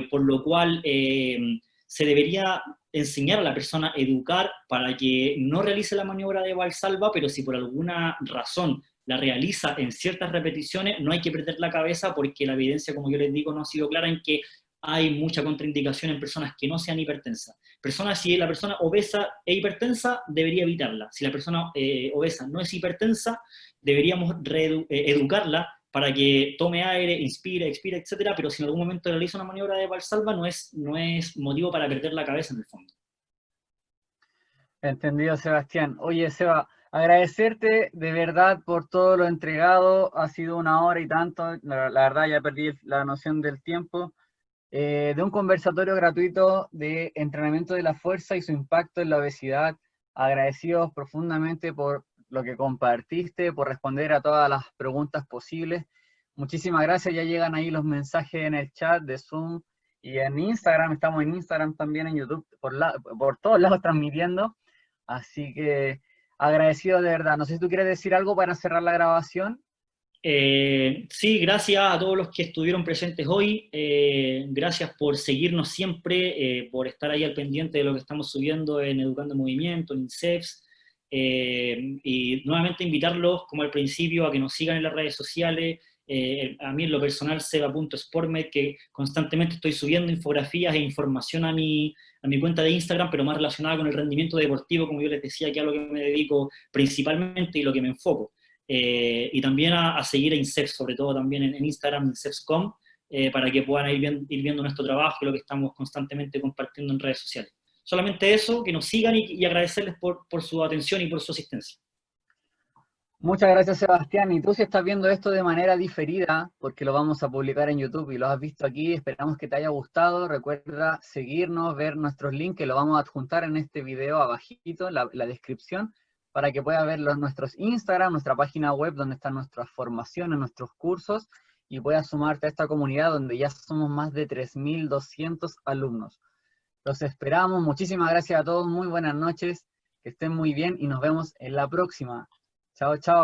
por lo cual se debería enseñar a la persona, educar para que no realice la maniobra de Valsalva, pero si por alguna razón la realiza en ciertas repeticiones, no hay que perder la cabeza porque la evidencia, como yo les digo, no ha sido clara en que hay mucha contraindicación en personas que no sean hipertensas. Si la persona obesa e hipertensa, debería evitarla. Si la persona obesa no es hipertensa, deberíamos educarla para que tome aire, inspire, expire, etcétera, pero si en algún momento realiza una maniobra de Valsalva, no es motivo para perder la cabeza en el fondo. Entendido, Sebastián. Oye, Seba, agradecerte de verdad por todo lo entregado. Ha sido 1 hora y tanto. La verdad ya perdí la noción del tiempo. De un conversatorio gratuito de entrenamiento de la fuerza y su impacto en la obesidad. Agradecidos profundamente por lo que compartiste, por responder a todas las preguntas posibles. Muchísimas gracias. Ya llegan ahí los mensajes en el chat de Zoom y en Instagram. Estamos en Instagram también, en YouTube, por todos lados transmitiendo. Así que agradecido de verdad. No sé si tú quieres decir algo para cerrar la grabación. Sí, gracias a todos los que estuvieron presentes hoy. Gracias por seguirnos siempre, por estar ahí al pendiente de lo que estamos subiendo en Educando en Movimiento, en INSEPS. Y nuevamente invitarlos, como al principio, a que nos sigan en las redes sociales. A mí en lo personal, seba.sportmed, que constantemente estoy subiendo infografías e información a mi cuenta de Instagram, pero más relacionada con el rendimiento deportivo, como yo les decía, que es a lo que me dedico principalmente y lo que me enfoco. Y también a seguir a INSEPS, sobre todo también en Instagram, INSEPS.com, para que puedan ir viendo nuestro trabajo y lo que estamos constantemente compartiendo en redes sociales. Solamente eso, que nos sigan y agradecerles por su atención y por su asistencia. Muchas gracias, Sebastián. Y tú, si estás viendo esto de manera diferida, porque lo vamos a publicar en YouTube y lo has visto aquí, esperamos que te haya gustado. Recuerda seguirnos, ver nuestros links, que lo vamos a adjuntar en este video abajito, en la descripción, para que puedas ver nuestros Instagram, nuestra página web, donde están nuestras formaciones, nuestros cursos, y puedas sumarte a esta comunidad donde ya somos más de 3.200 alumnos. Los esperamos. Muchísimas gracias a todos. Muy buenas noches. Que estén muy bien y nos vemos en la próxima. Chao, chao.